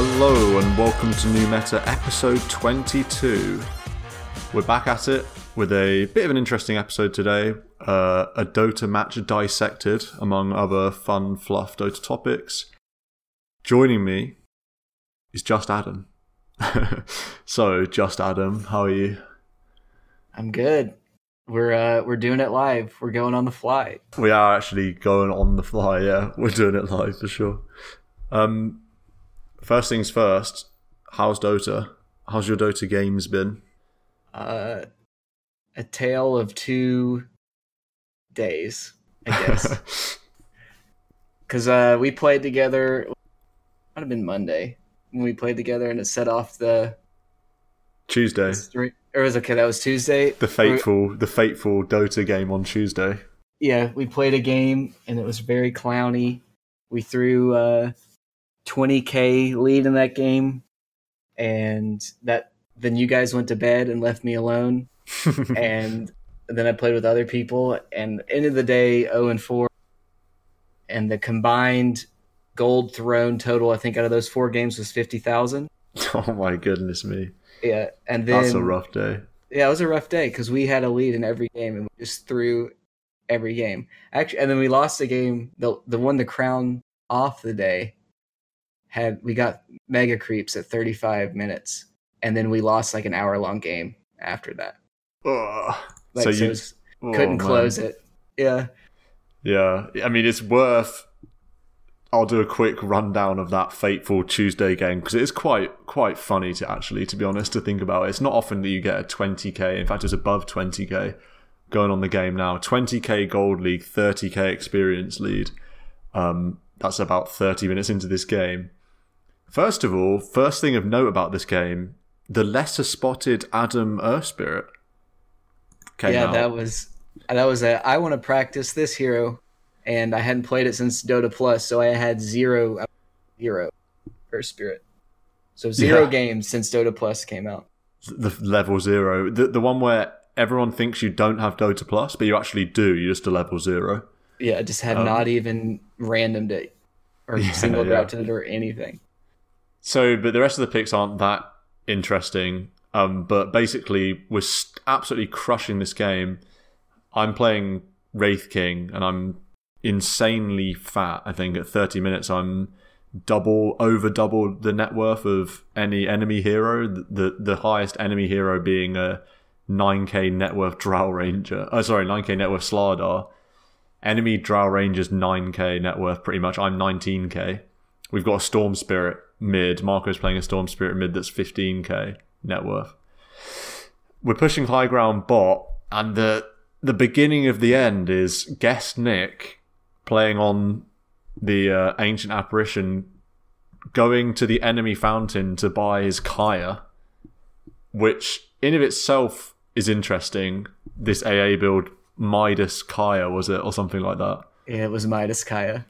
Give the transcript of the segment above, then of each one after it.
Hello and welcome to New Meta episode 22. We're back at it with a bit of an interesting episode today. A Dota match dissected, among other fun, fluff Dota topics. Joining me is Just Adam. So, Just Adam, how are you? I'm good. We're doing it live. We're going on the fly. We are actually going on the fly, yeah. We're doing it live for sure. First things first, how's Dota? How's your Dota games been? A tale of 2 days, I guess. Because we played together, it might have been Monday, when we played together and it set off the... Tuesday. Or was okay, that was Tuesday. The fateful Dota game on Tuesday. Yeah, we played a game and it was very clowny. We threw 20k lead in that game, and then you guys went to bed and left me alone. And then I played with other people, and end of the day 0-4, and the combined gold thrown total, I think, out of those 4 games was 50,000. Oh my goodness me. Yeah, and then that's a rough day. Yeah, it was a rough day because we had a lead in every game and we just threw every game. Actually, and then we lost the game. The one to crown off the day we got mega creeps at 35 minutes, and then we lost like an hour-long game after that. So you couldn't close it. Yeah. Yeah, I mean, it's worth... I'll do a quick rundown of that fateful Tuesday game, because it is quite funny to be honest, to think about. It's not often that you get a 20k, in fact it's above 20k going on the game now. 20k gold league, 30k experience lead. That's about 30 minutes into this game. First of all, first thing of note about this game, the lesser spotted Adam Earth Spirit came out. That was I want to practice this hero, and I hadn't played it since Dota Plus, so I had zero Earth Spirit. So 0 games since Dota Plus came out. The level 0. The one where everyone thinks you don't have Dota Plus, but you actually do. You're just a level 0. Yeah, just had not even randomed it or single drafted it or anything. So, but the rest of the picks aren't that interesting. But basically, we're absolutely crushing this game. I'm playing Wraith King, and I'm insanely fat. I think at 30 minutes, I'm over double the net worth of any enemy hero. The highest enemy hero being a 9k net worth Drow Ranger. 9k net worth Slardar. Enemy Drow Ranger's 9k net worth pretty much. I'm 19k. We've got a Storm Spirit mid. Marco's playing a Storm Spirit mid that's 15k net worth. We're pushing high ground bot, and the beginning of the end is Guest Nick playing on the Ancient Apparition, going to the enemy fountain to buy his Kaya, which in of itself is interesting. This AA build, Midas Kaya, was it? Or something like that. Yeah, it was Midas Kaya.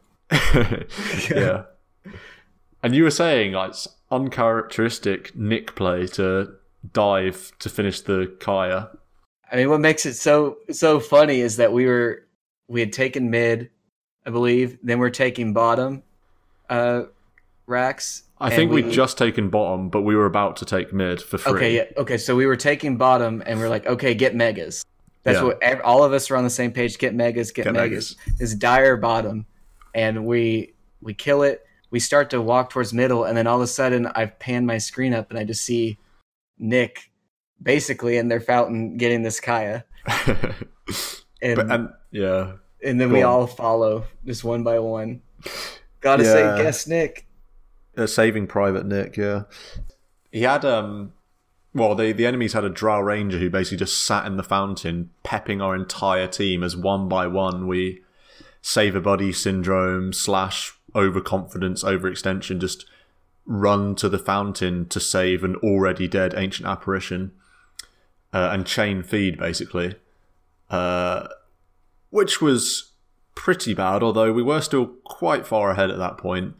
Yeah. And you were saying, like, it's uncharacteristic Nick play to dive to finish the Kaya. I mean, what makes it so funny is that we had taken mid, I believe. Then we're taking bottom racks. I think we'd just taken bottom, but we were about to take mid for free. Okay, yeah. Okay, so we were taking bottom, and we're like, okay, get megas. That's what all of us are on the same page. Get megas, get megas. This dire bottom, and we kill it. We start to walk towards middle, and then all of a sudden, I've panned my screen up, and I just see Nick basically in their fountain getting this Kaya. And then we all follow just one by one. Gotta say, guess Nick. Saving Private Nick, yeah. He had, the enemies had a Drow Ranger who basically just sat in the fountain, pepping our entire team as one by one we save a buddy syndrome / overconfidence, overextension, just run to the fountain to save an already dead Ancient Apparition and chain feed, basically. Which was pretty bad, although we were still quite far ahead at that point.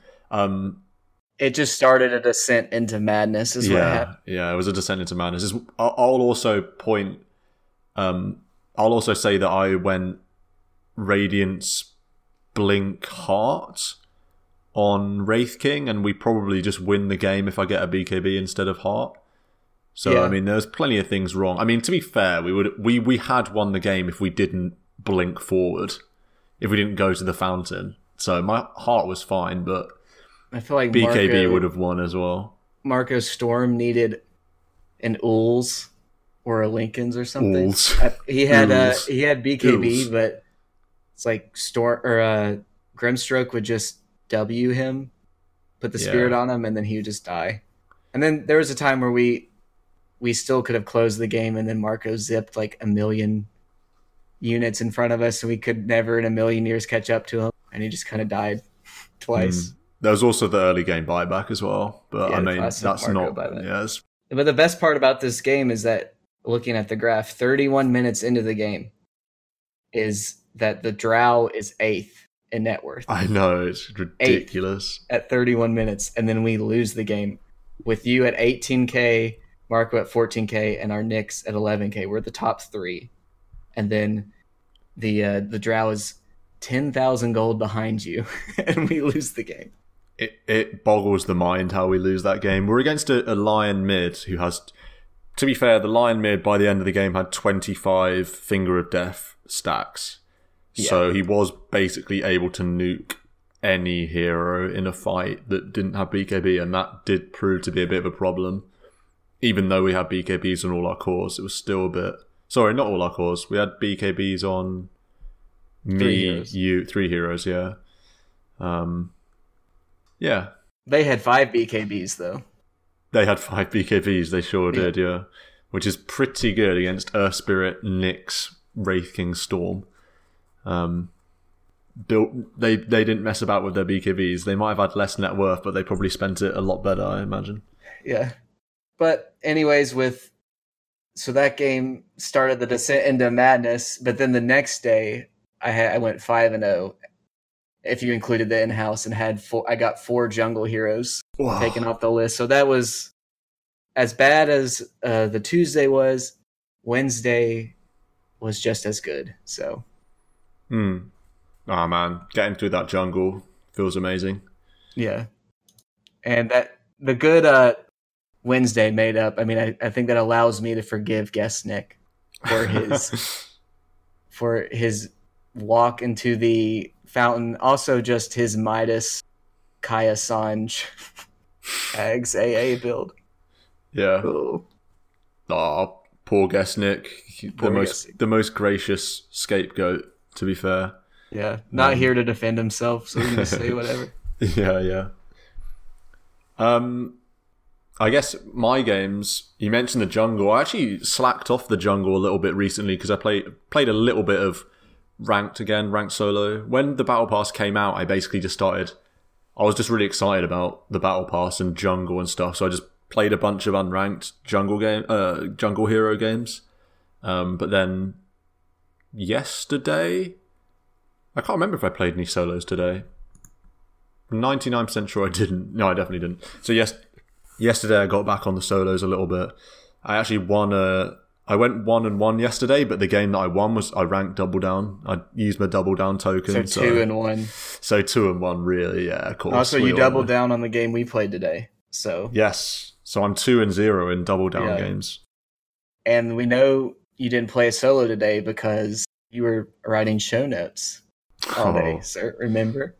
It just started a descent into madness, is what happened. Yeah, it was a descent into madness. I'll also say that I went Radiance Blink Heart on Wraith King, and we probably just win the game if I get a BKB instead of Heart. So, Yeah. I mean, there's plenty of things wrong. I mean, to be fair, we had won the game if we didn't blink forward, if we didn't go to the fountain. So my Heart was fine, but I feel like BKB would have won as well. Marco Storm needed an Ools or a Lincoln's or something. Ools. He had Ools. BKB, Ools. but it's like Grimstroke would just W him, put the spirit on him, and then he would just die. And then there was a time where we still could have closed the game, and then Marco zipped like 1 million units in front of us, so we could never in a million years catch up to him, and he just kind of died twice. There was also the early game buyback as well, but Yeah, I the mean, classic that's Marco not... buyback. Yes. But the best part about this game is that, looking at the graph, 31 minutes into the game, is that the Drow is 8th in net worth. I know, it's ridiculous. At 31 minutes, and then we lose the game with you at 18k, Marco at 14k, and our Nyx at 11k. We're the top 3, and then the Drow is 10,000 gold behind you, and we lose the game. It boggles the mind how we lose that game. We're against a Lion mid who has... To be fair, the Lion mid by the end of the game had 25 Finger of Death stacks. Yeah. So he was basically able to nuke any hero in a fight that didn't have BKB, and that did prove to be a bit of a problem. Even though we had BKBs on all our cores, it was still a bit... Sorry, not all our cores. We had BKBs on three heroes, yeah. Yeah. They had 5 BKBs, though. They had 5 BKBs, they sure did, yeah. Which is pretty good against Earth Spirit, Nyx, Wraith King, Storm. They didn't mess about with their BKBs. They might have had less net worth, but they probably spent it a lot better, I imagine. Yeah. But anyways, so that game started the descent into madness, but then the next day I went 5-0. If you included the in-house, and I got 4 jungle heroes taken off the list. So that was as bad as the Tuesday was. Wednesday was just as good. So, Oh man, getting through that jungle feels amazing. Yeah, and that the good Wednesday made up. I mean, I think that allows me to forgive Guest Nick for his walk into the fountain. Also, just his Midas Kaya Sanj Ags AA build. Yeah. Oh, poor Guest Nick. The most gracious scapegoat, to be fair. Yeah. Not here to defend himself, so he can say whatever. Yeah. I guess my games, you mentioned the jungle. I actually slacked off the jungle a little bit recently because I played a little bit of ranked solo. When the battle pass came out, I basically just started... I was just really excited about the battle pass and jungle and stuff, so I just played a bunch of unranked jungle hero games. But then yesterday... I can't remember if I played any solos today. I'm 99% sure I didn't. No, I definitely didn't. So yesterday I got back on the solos a little bit. I actually won I went 1-1 yesterday, but the game that I won was I ranked double down. I used my double down token. So 2-1. So 2-1, really, yeah, of course. Also, you doubled down on the game we played today. So yes. So I'm 2-0 in double down games. And we know you didn't play a solo today because you were writing show notes all day, sir. Remember?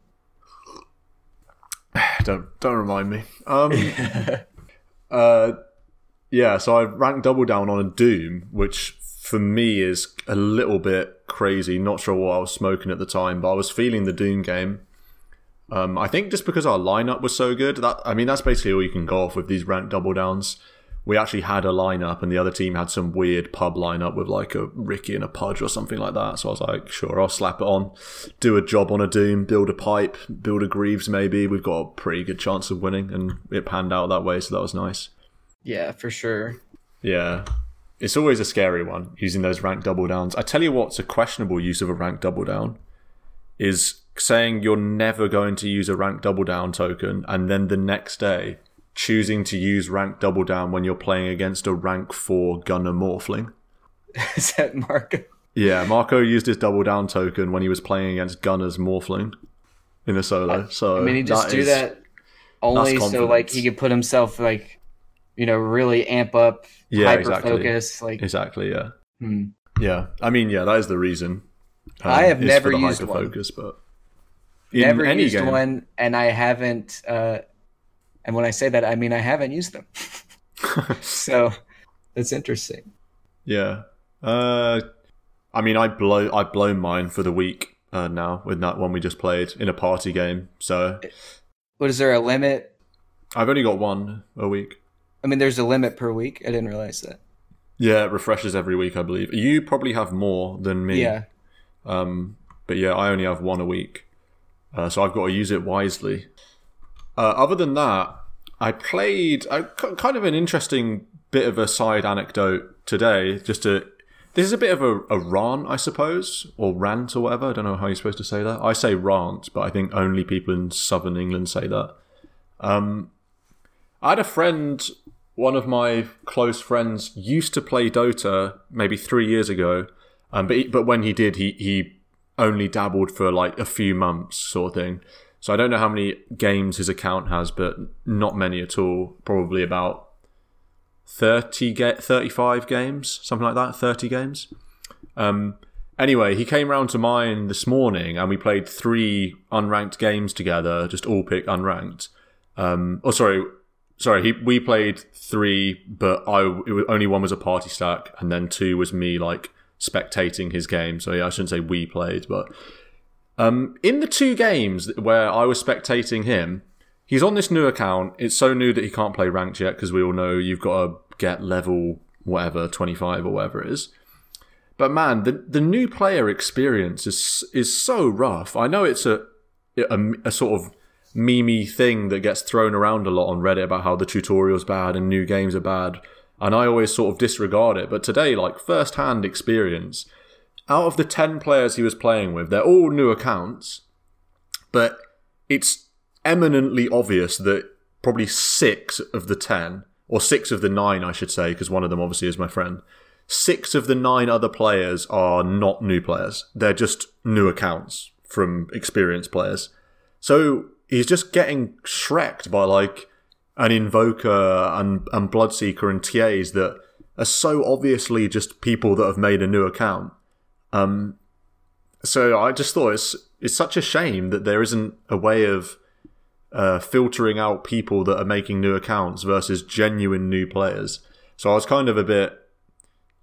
Don't remind me. Yeah, so I ranked double down on a Doom, which for me is a little bit crazy. Not sure what I was smoking at the time, but I was feeling the Doom game. I think just because our lineup was so good, that's basically all you can go off with these ranked double downs. We actually had a lineup, and the other team had some weird pub lineup with like a Ricky and a Pudge or something like that. So I was like, sure, I'll slap it on, do a job on a Doom, build a pipe, build a Greaves maybe. We've got a pretty good chance of winning, and it panned out that way, so that was nice. Yeah, for sure. Yeah. It's always a scary one, using those ranked double downs. I tell you what's a questionable use of a ranked double down is saying you're never going to use a ranked double down token, and then the next day choosing to use ranked double down when you're playing against a rank 4 Gunner Morphling. Is that Marco? Yeah, Marco used his double down token when he was playing against Gunner's Morphling. in a solo. So I mean, he just do that only so like he could put himself like, you know, really amp up, hyper focus. Like exactly, yeah. Yeah, I mean, yeah, that is the reason. I have never used one. Focus, but never used one, and I haven't. And when I say that, I mean I haven't used them. So that's interesting. Yeah, I mean, I've blown mine for the week now with that one we just played in a party game. So, what is there a limit? I've only got one a week. I mean, there's a limit per week. I didn't realize that. Yeah, it refreshes every week, I believe. You probably have more than me. Yeah. But yeah, I only have one a week. So I've got to use it wisely. Other than that, I played kind of an interesting bit of a side anecdote today. This is a bit of a rant, I suppose, or rant or whatever. I don't know how you're supposed to say that. I say rant, but I think only people in southern England say that. I had a friend, one of my close friends, used to play Dota maybe 3 years ago, but when he did, he only dabbled for like a few months, sort of thing. So I don't know how many games his account has, but not many at all. Probably about 35 games, something like that, 30 games. Anyway, he came round to mine this morning and we played 3 unranked games together, just all pick unranked. We played 3, but only one was a party stack, and then 2 was me like spectating his game. So yeah, I shouldn't say we played, but in the 2 games where I was spectating him, he's on this new account. It's so new that he can't play ranked yet because we all know you've got to get level whatever 25 or whatever it is. But man, the new player experience is so rough. I know it's a sort of meme-y thing that gets thrown around a lot on Reddit about how the tutorial's bad and new games are bad, and I always sort of disregard it. But today, like, first-hand experience, out of the 10 players he was playing with, they're all new accounts, but it's eminently obvious that probably 6 of the 10, or 6 of the 9, I should say, because one of them obviously is my friend, 6 of the 9 other players are not new players. They're just new accounts from experienced players. So he's just getting shreked by like an Invoker and Bloodseeker and TAs that are so obviously just people that have made a new account. So I just thought it's such a shame that there isn't a way of filtering out people that are making new accounts versus genuine new players. So I was kind of a bit,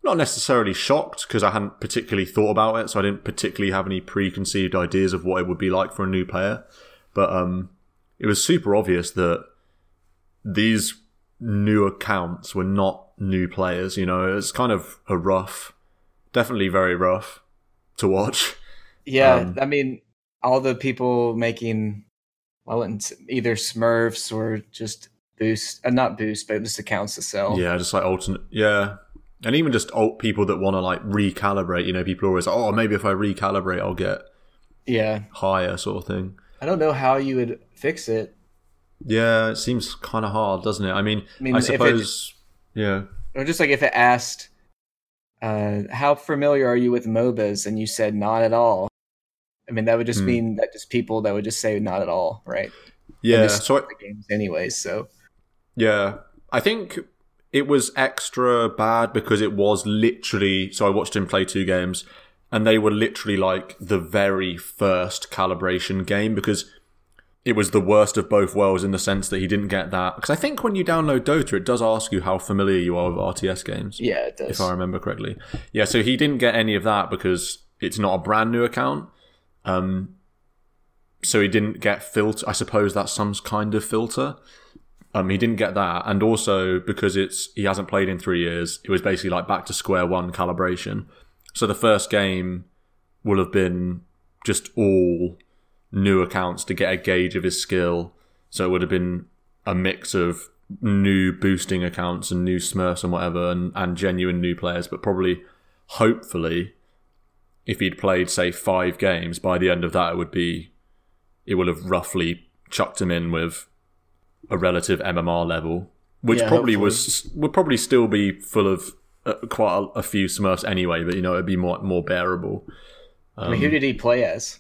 not necessarily shocked because I hadn't particularly thought about it, so I didn't particularly have any preconceived ideas of what it would be like for a new player. But it was super obvious that these new accounts were not new players. You know, it's kind of definitely very rough to watch. Yeah, I mean, all the people making, either Smurfs or just not boost, but just accounts to sell. Yeah, just like alternate. Yeah. And even just old people that want to like recalibrate, you know, people are always like, oh, maybe if I recalibrate, I'll get higher sort of thing. I don't know how you would fix it. Yeah, it seems kind of hard, doesn't it? I mean I suppose, yeah. Or just like if it asked, how familiar are you with MOBAs? And you said not at all. I mean, that would just mean that just people that would just say not at all, right? Yeah. So the games anyways, so. Yeah. I think it was extra bad because it was literally, so I watched him play 2 games and they were literally like the very first calibration game because it was the worst of both worlds in the sense that he didn't get that. Because I think when you download Dota, it does ask you how familiar you are with RTS games. Yeah, it does. If I remember correctly. Yeah, so he didn't get any of that because it's not a brand new account. So he didn't get filter. I suppose that's some kind of filter. He didn't get that, and also because he hasn't played in 3 years, it was basically like back to square one calibration. So the first game will have been just all new accounts to get a gauge of his skill. So it would have been a mix of new boosting accounts and new Smurfs and whatever, and genuine new players. But probably, hopefully, if he'd played say 5 games, by the end of that it would have roughly chucked him in with a relative MMR level, which would probably still be full of quite a few Smurfs anyway, but you know, it'd be more bearable. I mean, who did he play as?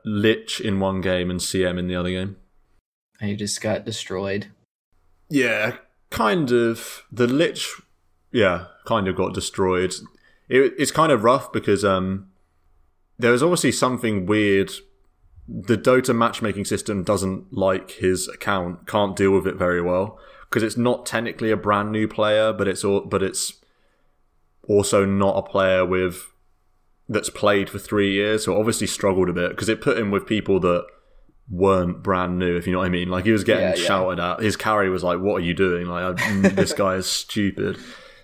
Lich in one game and CM in the other game. And you just got destroyed. Yeah, kind of. The Lich, kind of got destroyed. It's kind of rough because there was obviously something weird. The Dota matchmaking system doesn't like his account, can't deal with it very well, because it's not technically a brand new player, but it's also not a player that's played for 3 years, so obviously struggled a bit, because it put him with people that weren't brand new, if you know what I mean. Like, he was getting shouted at. His carry was like, what are you doing? Like, this guy is stupid.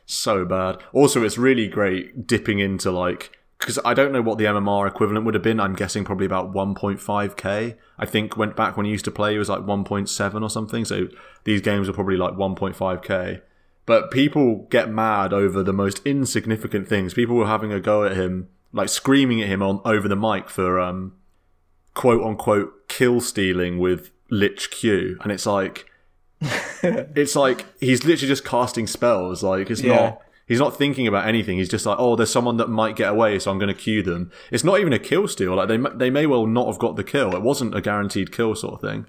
So bad. Also, it's really great dipping into, like, because I don't know what the MMR equivalent would have been. I'm guessing probably about 1.5k. I think when he used to play, it was like 1.7 or something. So these games are probably like 1.5k. But people get mad over the most insignificant things. People were having a go at him, like screaming at him over the mic for quote unquote kill stealing with Lich Q, and it's like he's literally just casting spells. Like, it's not. He's not thinking about anything. He's just like, oh, there's someone that might get away, so I'm going to queue them. It's not even a kill steal. Like, they may well not have got the kill. It wasn't a guaranteed kill sort of thing.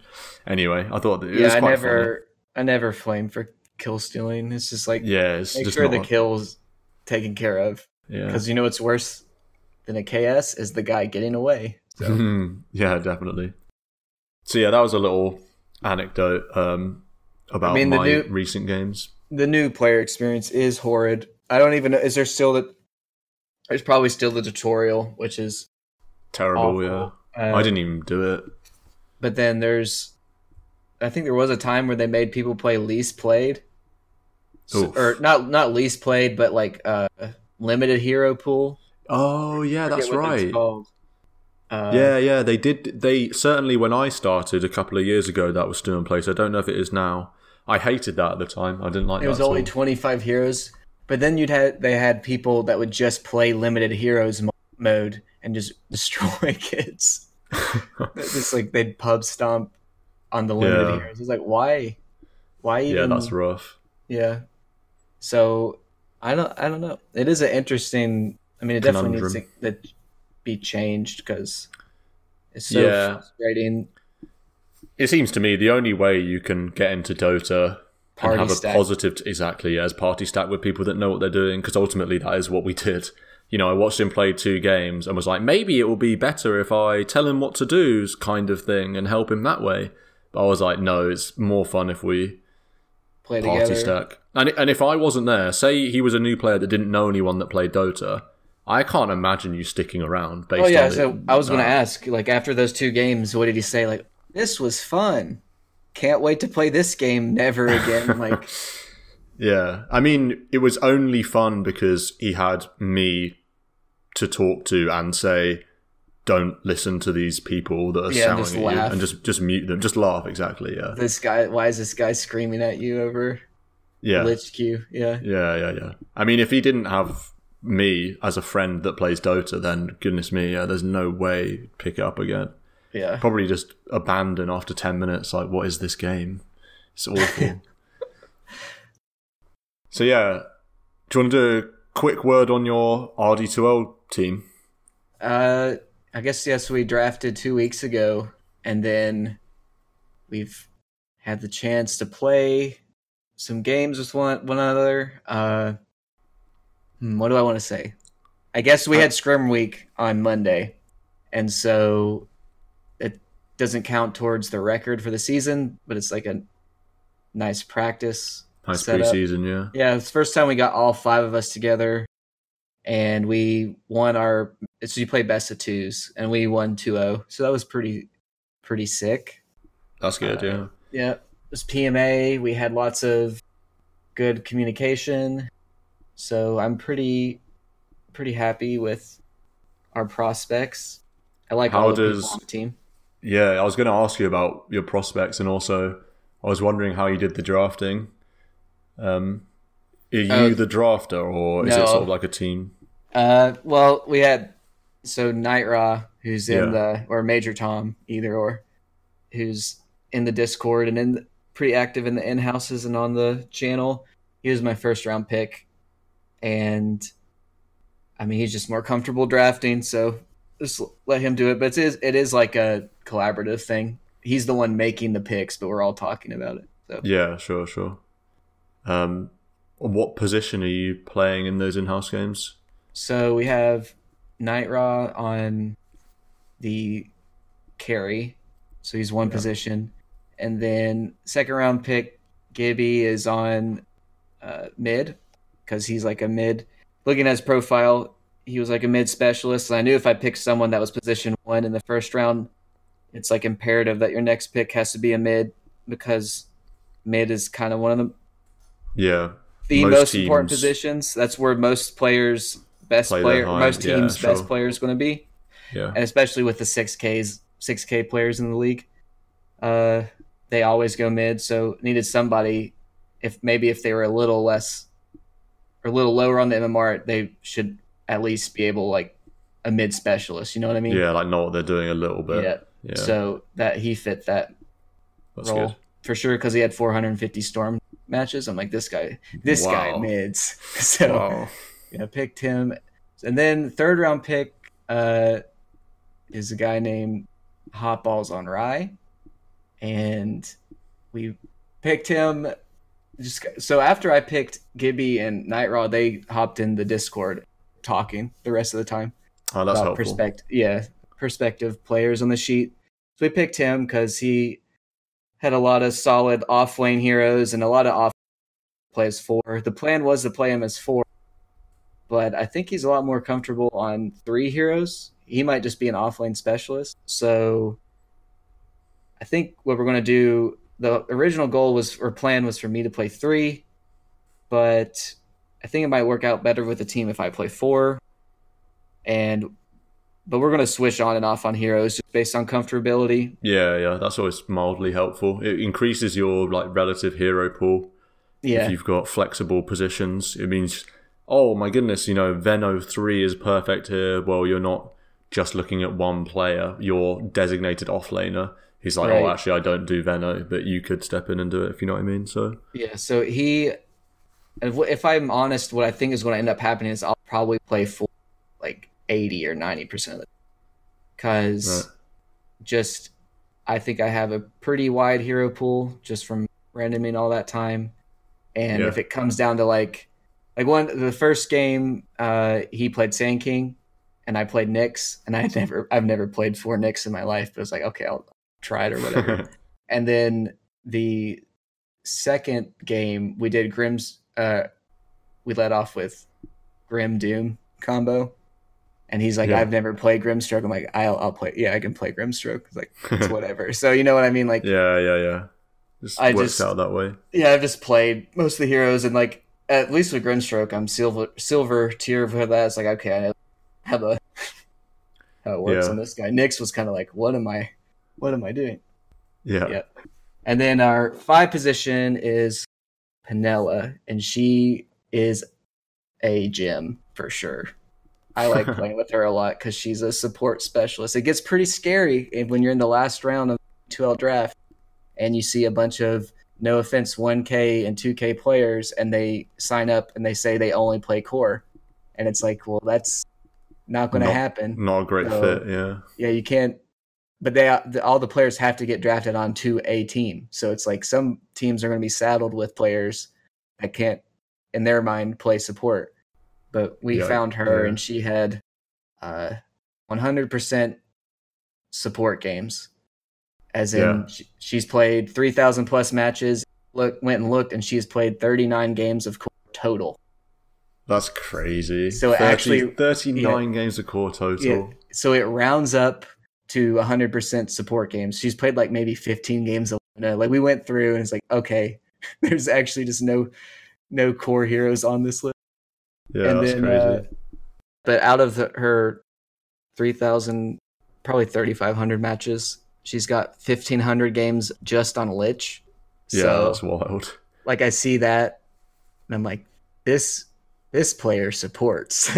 Anyway, I thought it was quite funny. I never flame for kill stealing. It's just like, it's make just sure the kill's taken care of. Yeah, because you know what's worse than a KS is the guy getting away. So. Yeah, definitely. So yeah, that was a little anecdote about my recent games. The new player experience is horrid. I don't even know. Is there still there's probably still the tutorial, which is terrible. awful. Yeah, I didn't even do it. But then I think there was a time where they made people play least played, or not least played, but like limited hero pool. Oh yeah, that's right. They did. They certainly, when I started a couple of years ago, that was still in place. I don't know if it is now. I hated that at the time. I didn't like that. It was only 25 heroes, but then they had people that would just play limited heroes mode and just destroy kids. Just like they'd pub stomp on the limited heroes. It's like, why even? Yeah, that's rough. Yeah. So I don't know. It is an interesting. I mean, it definitely needs to be changed because it's so frustrating. It seems to me the only way you can get into Dota and have a positive, as party stack with people that know what they're doing, because ultimately that is what we did. You know, I watched him play 2 games and was like, maybe it will be better if I tell him what to do, kind of thing, and help him that way. But I was like, no, it's more fun if we play party together. Stack. And if I wasn't there, say he was a new player that didn't know anyone that played Dota, I can't imagine you sticking around. So I was going to ask, like, after those 2 games, what did he say? Like, this was fun. Can't wait to play this game never again. Like, yeah. I mean, it was only fun because he had me to talk to and say, don't listen to these people that are shouting at you, and just mute them. Just laugh, exactly, yeah. Why is this guy screaming at you over Lich Q? Yeah. Yeah. I mean, if he didn't have me as a friend that plays Dota, then goodness me, there's no way he'd pick it up again. Yeah. Probably just abandon after 10 minutes. Like, what is this game? It's awful. So yeah, do you want to do a quick word on your RD2L team? I guess, yes, we drafted 2 weeks ago, and then we've had the chance to play some games with one another. What do I want to say? I guess we had Scrim Week on Monday, and so it doesn't count towards the record for the season, but it's like a nice practice. Nice preseason, yeah. Yeah, it's the first time we got all 5 of us together, and we won so you play best of 2s, and we won 2-0. So that was pretty sick. That's good, yeah. Yeah, it was PMA. We had lots of good communication. So I'm pretty happy with our prospects. I like all the people on the team. Yeah, I was going to ask you about your prospects, and also I was wondering how you did the drafting. Are you the drafter, or is it sort of like a team? Well, we had Nightraw, who's in or Major Tom, either or, who's in the Discord and pretty active in the in-houses and on the channel. He was my first round pick, and I mean, he's just more comfortable drafting, so just let him do it. But it is like a collaborative thing. He's the one making the picks, but we're all talking about it. So Yeah, sure. What position are you playing in those in-house games? So we have Night Raw on the carry, so he's one position, and then second round pick Gibby is on mid because he's like a mid. Looking at his profile, he was like a mid specialist. And I knew if I picked someone that was position 1 in the first round, it's like imperative that your next pick has to be a mid because mid is kind of one of the most important positions. That's where most players' best player, most teams' best player is going to be. Yeah, and especially with the 6K players in the league, they always go mid. So needed somebody. If they were a little less or a little lower on the MMR, they should at least be able like a mid specialist. You know what I mean? Yeah, like know what they're doing a little bit. Yeah. So that he fit that role. Good. For sure, because he had 450 Storm matches. I'm like, this guy mids. So yeah, picked him. And then third round pick is a guy named Hot Balls on Rye. And we picked him so after I picked Gibby and Night Raw, they hopped in the Discord talking the rest of the time. Oh, that's helpful. Perspective players on the sheet. So we picked him because he had a lot of solid off-lane heroes and a lot of off plays 4. The plan was to play him as 4, but I think he's a lot more comfortable on 3 heroes. He might just be an off-lane specialist. So I think what we're going to do, the original plan was for me to play 3, but I think it might work out better with the team if I play 4. But we're going to switch on and off on heroes just based on comfortability. Yeah, that's always mildly helpful. It increases your like relative hero pool. Yeah. If you've got flexible positions, it means, oh my goodness, Veno 3 is perfect here. Well, you're not just looking at one player. Your designated offlaner. He's like, oh, actually, I don't do Veno, but you could step in and do it if you know what I mean. So yeah, so if I'm honest, what I think is going to end up happening is I'll probably play full like 80 or 90% of it, because I think I have a pretty wide hero pool just from randoming all that time, and if it comes down to like the first game, he played Sand King, and I played Nyx, and I've never played 4 Nyx in my life, but it's like, okay, I'll try it or whatever. And then the second game we did Grim's. We led off with Grim Doom combo. And he's like, I've never played Grimstroke. I'm like, I'll play. Yeah, I can play Grimstroke. It's like, it's whatever. So you know what I mean? Like, yeah. Just works out that way. Yeah, I've just played most of the heroes, and like at least with Grimstroke, I'm silver tier for that. It's like, okay, I know how it works on this guy. Nyx was kind of like, what am I doing? Yeah. And then our 5 position is Penella, and she is a gem for sure. I like playing with her a lot because she's a support specialist. It gets pretty scary when you're in the last round of 2L draft and you see a bunch of, no offense, 1K and 2K players, and they sign up and they say they only play core. And it's like, well, that's not going to happen. Not a great fit, yeah. Yeah, you can't. But all the players have to get drafted onto a team. So it's like some teams are going to be saddled with players that can't, in their mind, play support. But we found her, and she had 100% support games. As in, she's played 3,000 plus matches, went and looked, and she's played 39 games of core total. That's crazy. So 39 games of core total. Yeah, so it rounds up to 100% support games. She's played like maybe 15 games. Like we went through, and it's like, okay, there's actually just no core heroes on this list. Yeah, and that's crazy. But out of her 3,000, probably 3,500 matches, she's got 1,500 games just on Lich. Yeah, that's wild. Like I see that, and I'm like, this player supports.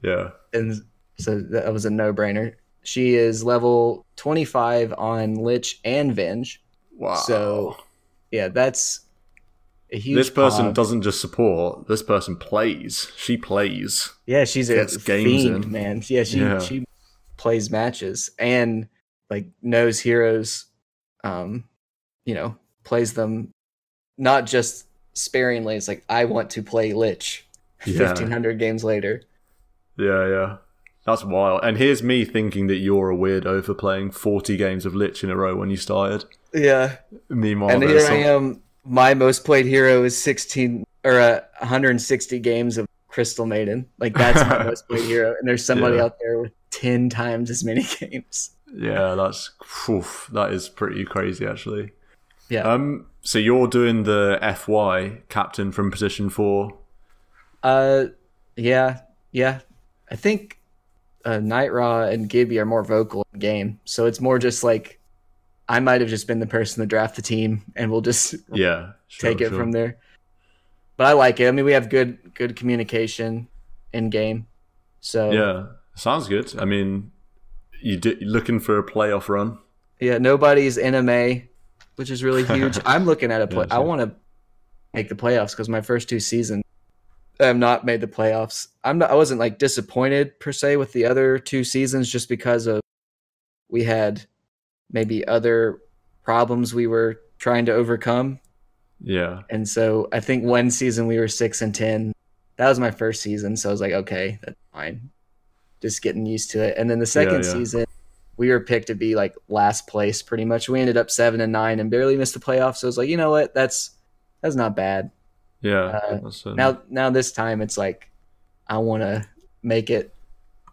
Yeah. And so that was a no-brainer. She is level 25 on Lich and Venge. Wow. So, yeah, a huge This person pog. doesn't just support. This person plays. She plays. Yeah, she's a Gets games fiend, in. man. Yeah, she plays matches and like knows heroes. Plays them not just sparingly. It's like I want to play Lich. Yeah. 1,500 games later. Yeah. That's wild. And here's me thinking that you're a weirdo for playing 40 games of Lich in a row when you started. Yeah. Meanwhile, And here I am. My most played hero is 160 games of Crystal Maiden. Like that's my most played hero. And there's somebody out there with 10 times as many games. Yeah, that is pretty crazy actually. Yeah. So you're doing the FY captain from position 4. Yeah. I think Nightraw and Gibby are more vocal in game, so it's more just like I might have just been the person to draft the team, and we'll just take it from there. But I like it. I mean, we have good communication in game, so yeah, sounds good. I mean, you're looking for a playoff run. Yeah, nobody's NMA, which is really huge. I'm looking at a play. I want to make the playoffs because my first 2 seasons I have not made the playoffs. I wasn't like disappointed per se with the other 2 seasons just because of we had maybe other problems we were trying to overcome. Yeah. And so I think one season we were 6-10. That was my first season, so I was like, okay, that's fine. Just getting used to it. And then the second season, we were picked to be like last place pretty much. We ended up 7-9 and barely missed the playoffs. So I was like, you know what? That's not bad. Yeah. Now this time it's like I want to make it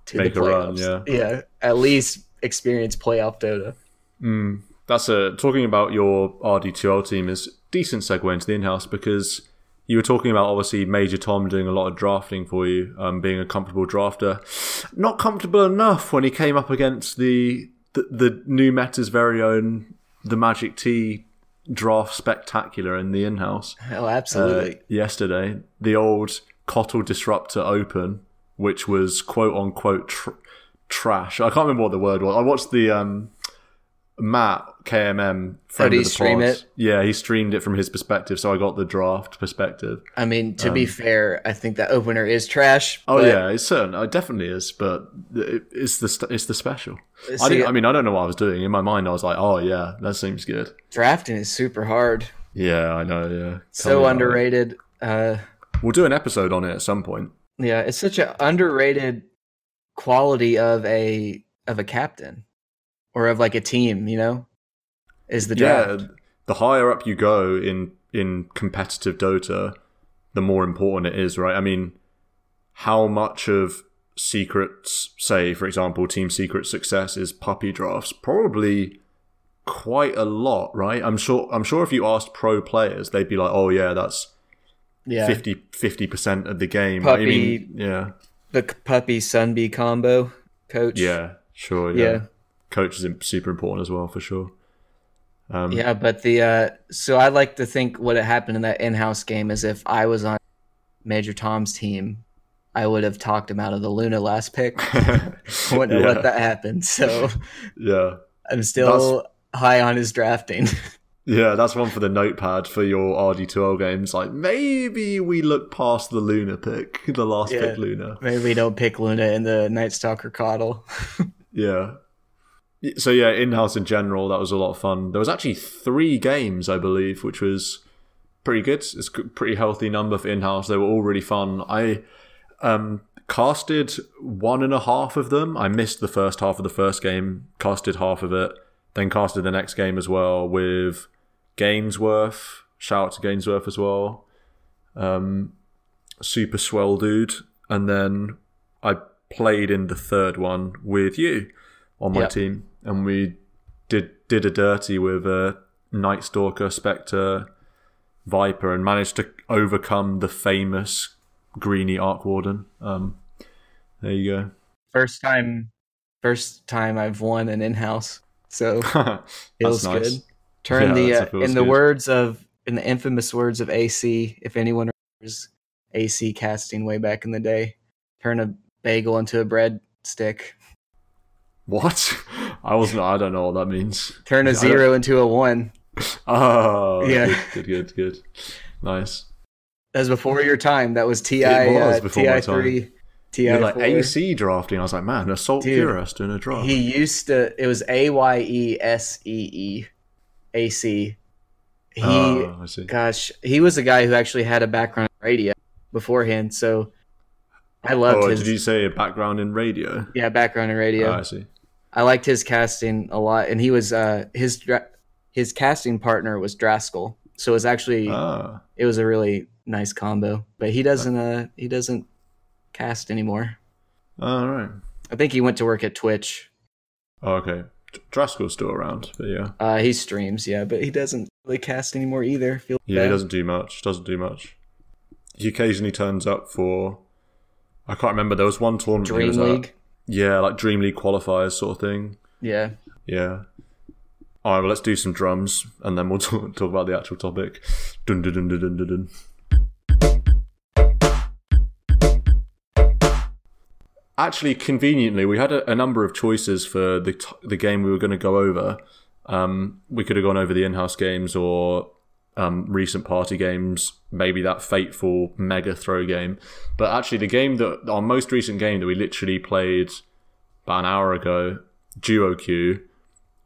to the playoffs. A run, yeah, at least experience playoff Dota. That's talking about your RD2L team is a decent segue into the in-house because you were talking about obviously Major Tom doing a lot of drafting for you, being a comfortable drafter. Not comfortable enough when he came up against the new meta's very own the Magic T draft spectacular in the in-house. Oh, absolutely. Yesterday, the old Kotl Disruptor Open, which was quote-unquote trash. I can't remember what the word was. I watched the Matt KMM friend of the stream pod. it? Yeah, he streamed it from his perspective, so I got the draft perspective. I mean, to be fair, I think that opener is trash. Oh yeah, it's certain. It definitely is, but it's the special. See, I don't know what I was doing. In my mind, I was like, oh yeah, that seems good. Drafting is super hard. Yeah, I know. Yeah, so underrated. We'll do an episode on it at some point. Yeah, it's such an underrated quality of a captain or of like a team. You know, is the draft. Yeah, the higher up you go in competitive Dota, the more important it is, right? I mean, how much of Secret's, say, for example, Team Secret's success is puppy drafts? Probably quite a lot, right? I'm sure if you asked pro players, they'd be like, oh yeah, that's 50% of the game. Puppy, I mean, the puppy Sunbee combo, coach. Yeah, sure. Yeah. Coach is super important as well, for sure. Yeah, but so I like to think what had happened in that in-house game is if I was on Major Tom's team, I would have talked him out of the Luna last pick. Wouldn't have let that happen. So yeah, I'm still high on his drafting. Yeah, that's one for the notepad for your RD2L games. Like, maybe we look past the Luna pick, the last pick Luna. Maybe we don't pick Luna in the Night Stalker Coddle. Yeah. So yeah, in-house in general, that was a lot of fun. There was actually 3 games, I believe, which was pretty good. It's a pretty healthy number for in-house. They were all really fun. I casted 1.5 of them. I missed the first half of the first game, casted half of it, then casted the next game as well with Gainsworth. Shout out to Gainsworth as well. Super swell dude. And then I played in the third one with you on my team. And we did a dirty with Night Stalker, Spectre, Viper, and managed to overcome the famous Greeny Arc Warden. There you go. First time I've won an in-house, so feels nice. Good. Turn in the infamous words of AC. If anyone remembers AC casting way back in the day, turn a bagel into a breadstick. What? I don't know what that means. Turn a 0 into a 1. Oh, yeah. Good. Nice. That was before your time. That was TI. It was before my TI3, time. TI4. You're like AC drafting. I was like, man, Assault Cuirass doing a draft. He used to. It was AYESEE AC. I see. Gosh, he was a guy who actually had a background in radio beforehand. So I loved his. Did you say a background in radio? Yeah, background in radio. Oh, I see. I liked his casting a lot, and he was his casting partner was Draskell. So it was actually it was a really nice combo. But he doesn't cast anymore. All right. I think he went to work at Twitch. Oh, okay. Draskell's still around, but yeah. He streams, yeah, but he doesn't really cast anymore either. He doesn't do much. He occasionally turns up for, I can't remember, there was one tournament Dream League. Yeah, like Dream League qualifiers sort of thing. Yeah. Yeah. All right, well, let's do some drums, and then we'll talk about the actual topic. Dun dun dun dun dun dun dun. Actually, conveniently, we had a number of choices for the game we were going to go over. We could have gone over the in-house games or recent party games, maybe that fateful Mega Throw game. But actually, our most recent game that we literally played about an hour ago, Duo Q,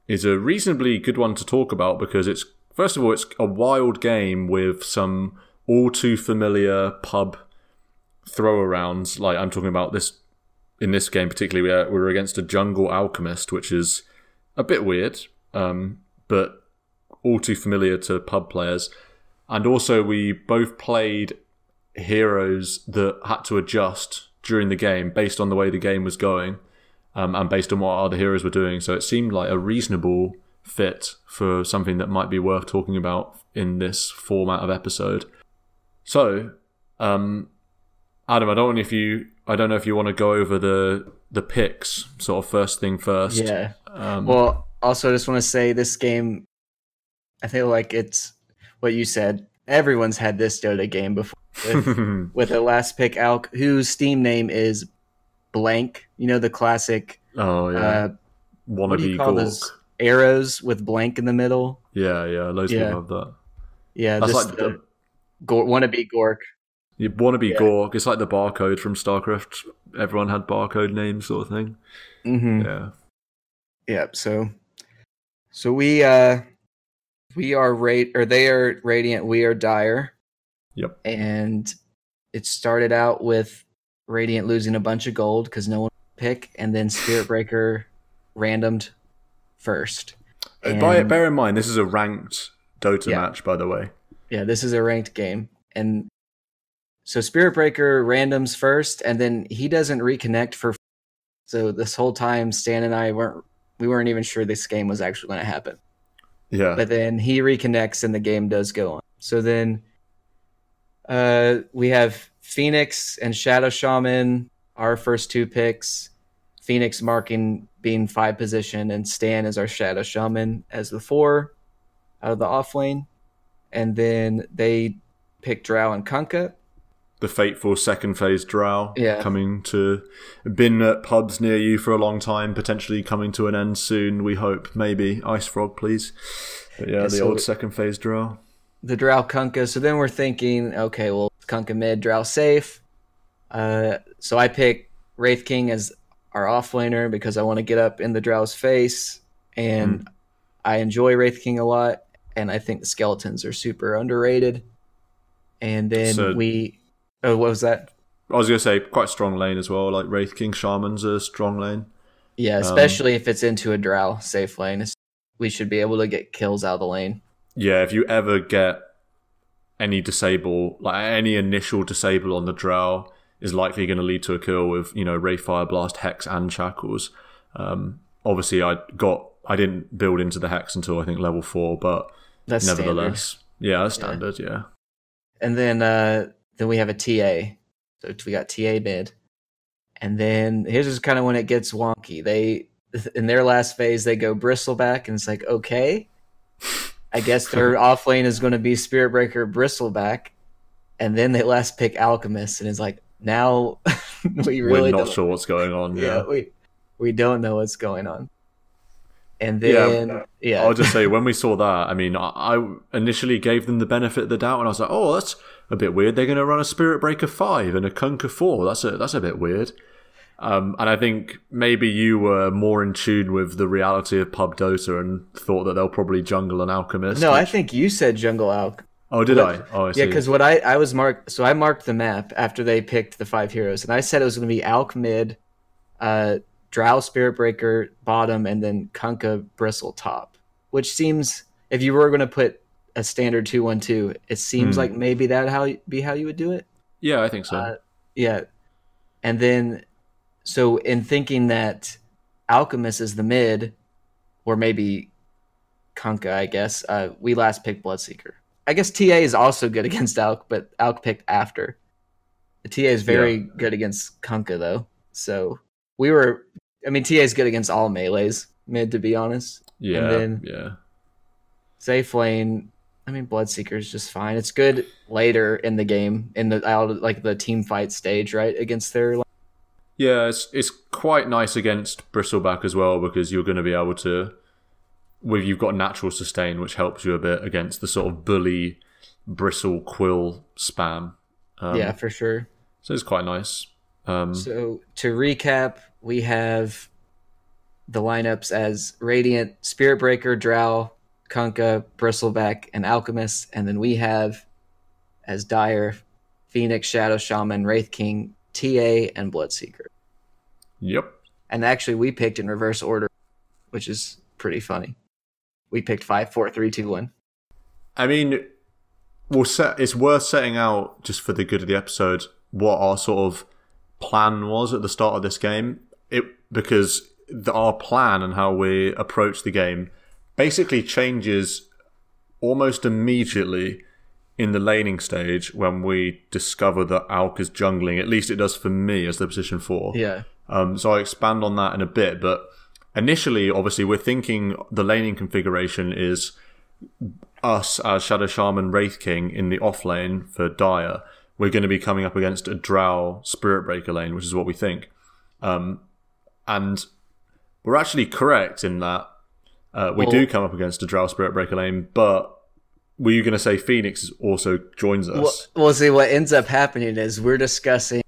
is a reasonably good one to talk about because it's, first of all, it's a wild game with some all too familiar pub throw-arounds. Like, I'm talking about this. In this game particularly, we were against a jungle alchemist, which is a bit weird, but all too familiar to pub players. And also, we both played heroes that had to adjust during the game based on the way the game was going, and based on what other heroes were doing. So it seemed like a reasonable fit for something that might be worth talking about in this format of episode. So, Adam, I don't know if you want to go over the picks, sort of first thing first. Yeah. Well, also, I just want to say this game, I feel like it's what you said. Everyone's had this Dota game before with a last pick Alk, whose Steam name is Blank. You know, the classic. Oh yeah. What do you call those arrows with blank in the middle? Yeah. Loads of people have that. Yeah, that's like the wannabe Gork. You wannabe Gork. It's like the barcode from StarCraft. Everyone had barcode names, sort of thing. Mm-hmm. Yeah. Yeah. So we are they are Radiant. We are Dire. Yep. And it started out with Radiant losing a bunch of gold because no one would pick, and then Spirit Breaker randomed first. Bear in mind, this is a ranked Dota match, by the way. Yeah, this is a ranked game, and so Spirit Breaker randoms first, and then he doesn't reconnect for. So this whole time, Stan and I weren't even sure this game was actually going to happen. Yeah. But then he reconnects, and the game does go on. So then, we have Phoenix and Shadow Shaman, our first two picks. Phoenix being 5 position, and Stan is our Shadow Shaman as the 4 out of the offlane. And then they pick Drow and Kunkka. The fateful second phase Drow coming to been at pubs near you for a long time, potentially coming to an end soon, we hope. Maybe Ice Frog, please. But the old second phase Drow. The Drow Kunkka. So then we're thinking, okay, well, Kunkka mid, Drow safe. So I pick Wraith King as our offlaner because I want to get up in the Drow's face, and I enjoy Wraith King a lot, and I think the skeletons are super underrated. And then what was that? I was going to say, quite strong lane as well. Like Wraith King Shaman's a strong lane. Yeah, especially if it's into a Drow safe lane. We should be able to get kills out of the lane. Yeah, if you ever get any disable, like any initial disable on the Drow, is likely going to lead to a kill with, Wraith Fire Blast, Hex, and Shackles. Obviously, I didn't build into the Hex until I think level 4, but that's nevertheless, standard. Yeah, that's standard. Yeah. And then we have a TA. So we got TA mid. And then here's just kind of when it gets wonky. They, in their last phase, they go Bristleback, and it's like, okay, I guess their offlane is going to be Spirit Breaker Bristleback. And then they last pick Alchemist, and it's like, now we're not sure what's going on. Yeah, we don't know what's going on. And then, I'll just say, when we saw that, I mean, I initially gave them the benefit of the doubt, and I was like, oh, that's a bit weird. They're going to run a Spirit Breaker 5 and a Kunkka 4. That's a bit weird. And I think maybe you were more in tune with the reality of pub Dota and thought that they'll probably jungle an Alchemist. No, I think you said jungle Alch. Oh, did I? Oh, I see. Yeah, because what I was marked. So I marked the map after they picked the 5 heroes, and I said it was going to be Alch mid, Drow Spirit Breaker bottom, and then Kunkka Bristle top. Which seems, if you were going to put a standard 2-1-2, it seems like maybe that be how you would do it. Yeah, I think so. Yeah, and then so in thinking that Alchemist is the mid, or maybe Kunkka, I guess we last picked Bloodseeker. I guess TA is also good against Alch, but Alch picked after. The TA is very good against Kunkka, though. So TA is good against all melees, mid, to be honest. Yeah, and then Offlane, Bloodseeker is just fine. It's good later in the game, in the team fight stage, right, against their... Yeah, it's quite nice against Bristleback as well, because you're going to be able to... You've got natural sustain, which helps you a bit against the sort of bully bristle quill spam. Yeah, for sure. So it's quite nice. So to recap, we have the lineups as Radiant, Spirit Breaker, Drow, Kunkka, Bristleback, and Alchemist, and then we have as Dire, Phoenix, Shadow Shaman, Wraith King, TA, and Bloodseeker. Yep. And actually, we picked in reverse order, which is pretty funny. We picked 5, 4, 3, 2, 1. I mean, it's worth setting out, just for the good of the episode, what our sort of plan was at the start of this game. Because our plan and how we approach the game basically changes almost immediately in the laning stage when we discover that Alch is jungling. At least it does for me as the position 4. Yeah. So I'll expand on that in a bit, but initially, obviously, we're thinking the laning configuration is us as Shadow Shaman Wraith King in the offlane for Dire. We're going to be coming up against a Drow Spirit Breaker lane, which is what we think. And we're actually correct in that we do come up against a Drow Spirit Breaker lane, but were you going to say Phoenix also joins us? Well, see, what ends up happening is we're discussing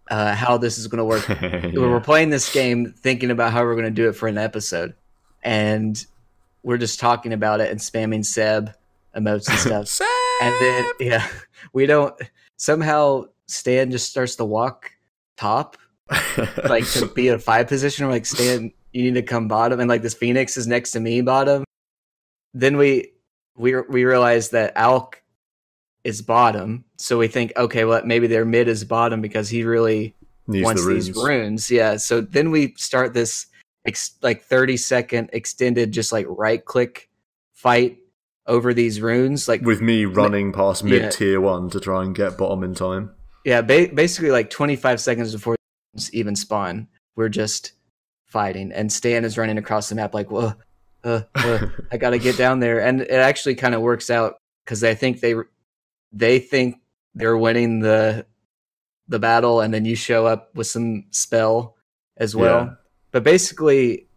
how this is going to work. Yeah. We're playing this game thinking about how we're going to do it for an episode, and we're just talking about it and spamming Seb emotes and stuff. Seb! And then we don't, somehow Stan just starts to walk top, like to be a 5 position. We're like, Stan, you need to come bottom, and like this Phoenix is next to me bottom. Then we realize that Alch is bottom, so we think, okay, well, maybe their mid is bottom because he really wants these runes. Yeah, so then we start this 30-second extended just like right click fight over these runes, like with me running past mid tier 1 to try and get bottom in time. Yeah, basically like 25 seconds before even spawn, we're just fighting, and Stan is running across the map like, whoa, I gotta get down there. And it actually kind of works out because I think they think they're winning the battle, and then you show up with some spell as well. Yeah. But basically,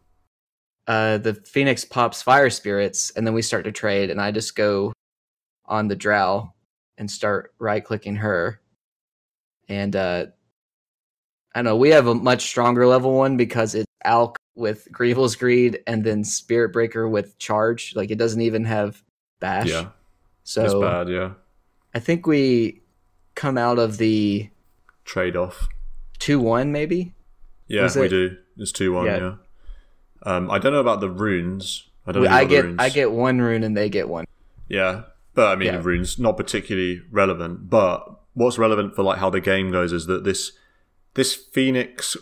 the Phoenix pops fire spirits, and then we start to trade, and I just go on the Drow and start right-clicking her. And I don't know, we have a much stronger level 1 because it's Alch with Grievel's Greed and then Spirit Breaker with Charge. Like, it doesn't even have Bash. Yeah, so it's bad, yeah. I think we come out of the trade-off 2-1, maybe? Yeah, we do. It's 2-1, yeah. I don't know about the runes. I get 1 rune and they get 1. Yeah, but I mean, runes not particularly relevant. But what's relevant for like how the game goes is that this Phoenix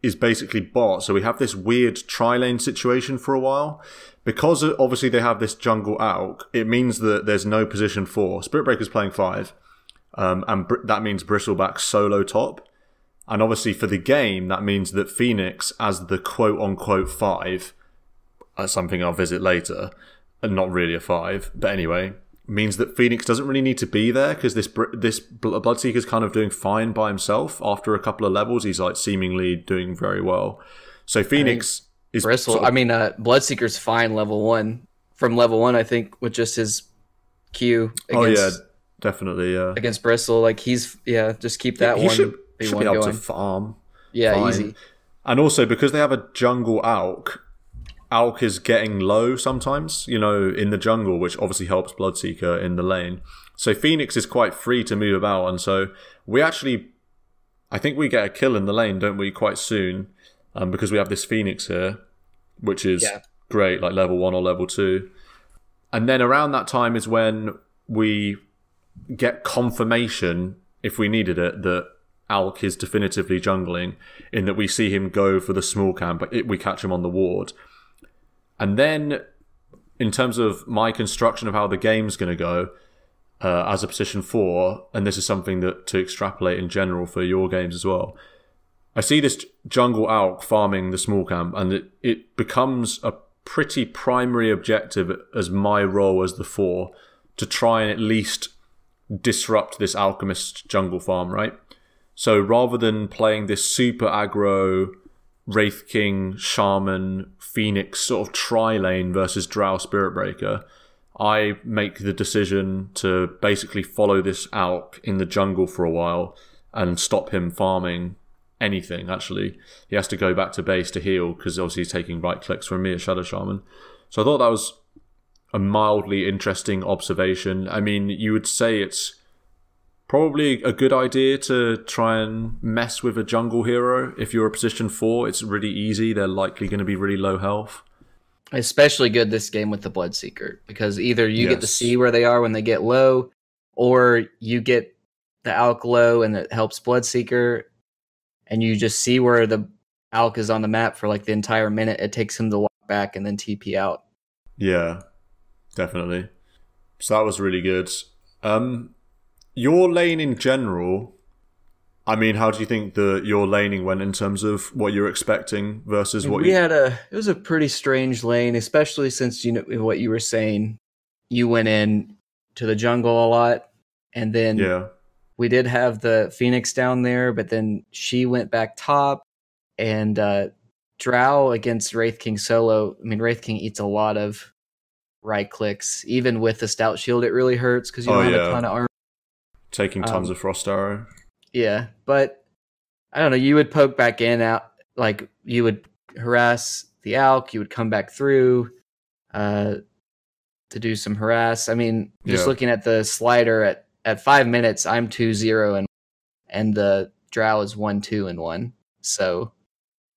is basically bot. So we have this weird tri-lane situation for a while. Because obviously they have this jungle Alch, it means that there's no position 4. Spirit Breaker's playing 5. And that means Bristleback solo top. And obviously for the game, that means that Phoenix, as the quote-unquote 5, something I'll visit later, and not really a 5, but anyway, means that Phoenix doesn't really need to be there because this Bloodseeker's kind of doing fine by himself. After a couple of levels, he's like seemingly doing very well. So Phoenix Bristle. Sort of, Bloodseeker's fine level 1. From level 1, I think, with just his Q. Definitely. Yeah. Against Bristle, like just keep that he one. should be able going. to farm. Yeah, fine. Easy. And also because they have a jungle Alk. Alk is getting low sometimes, in the jungle, which obviously helps Bloodseeker in the lane. So Phoenix is quite free to move about, and so I think we get a kill in the lane, don't we, quite soon, because we have this Phoenix here, which is great, like level 1 or level 2. And then around that time is when we get confirmation, if we needed it, that Alk is definitively jungling, in that we see him go for the small camp, we catch him on the ward. And then, in terms of my construction of how the game's going to go, as a position 4, and this is something that to extrapolate in general for your games as well, I see this jungle Alk farming the small camp, and it becomes a pretty primary objective as my role as the 4 to try and at least disrupt this alchemist jungle farm, right? So rather than playing this super aggro Wraith King, Shaman, Phoenix sort of tri-lane versus Drow Spirit Breaker, I make the decision to basically follow this Alk in the jungle for a while and stop him farming anything, actually. He has to go back to base to heal because obviously he's taking right clicks from me as Shadow Shaman. So I thought that was a mildly interesting observation. I mean, you would say it's probably a good idea to try and mess with a jungle hero. If you're a position 4, it's really easy. They're likely going to be really low health. Especially good this game with the Bloodseeker, because either you get to see where they are when they get low, or you get the Alk low and it helps Bloodseeker, and you just see where the Alk is on the map for like the entire minute it takes him to walk back and then TP out. Yeah, definitely. So that was really good. Your lane in general, I mean, how do you think your laning went in terms of what you're expecting versus what it was a pretty strange lane, especially since, what you were saying, you went in to the jungle a lot, and then we did have the Phoenix down there, but then she went back top, and Drow against Wraith King solo. I mean, Wraith King eats a lot of right clicks. Even with the Stout Shield, it really hurts because you don't have a ton of armor. Taking tons of Frost Arrow. Yeah, but I don't know. You would poke back in, out, like you would harass the Alk. You would come back through to do some harass. I mean, just looking at the slider at 5 minutes, I'm 2-0 and the Drow is 1-2-1. So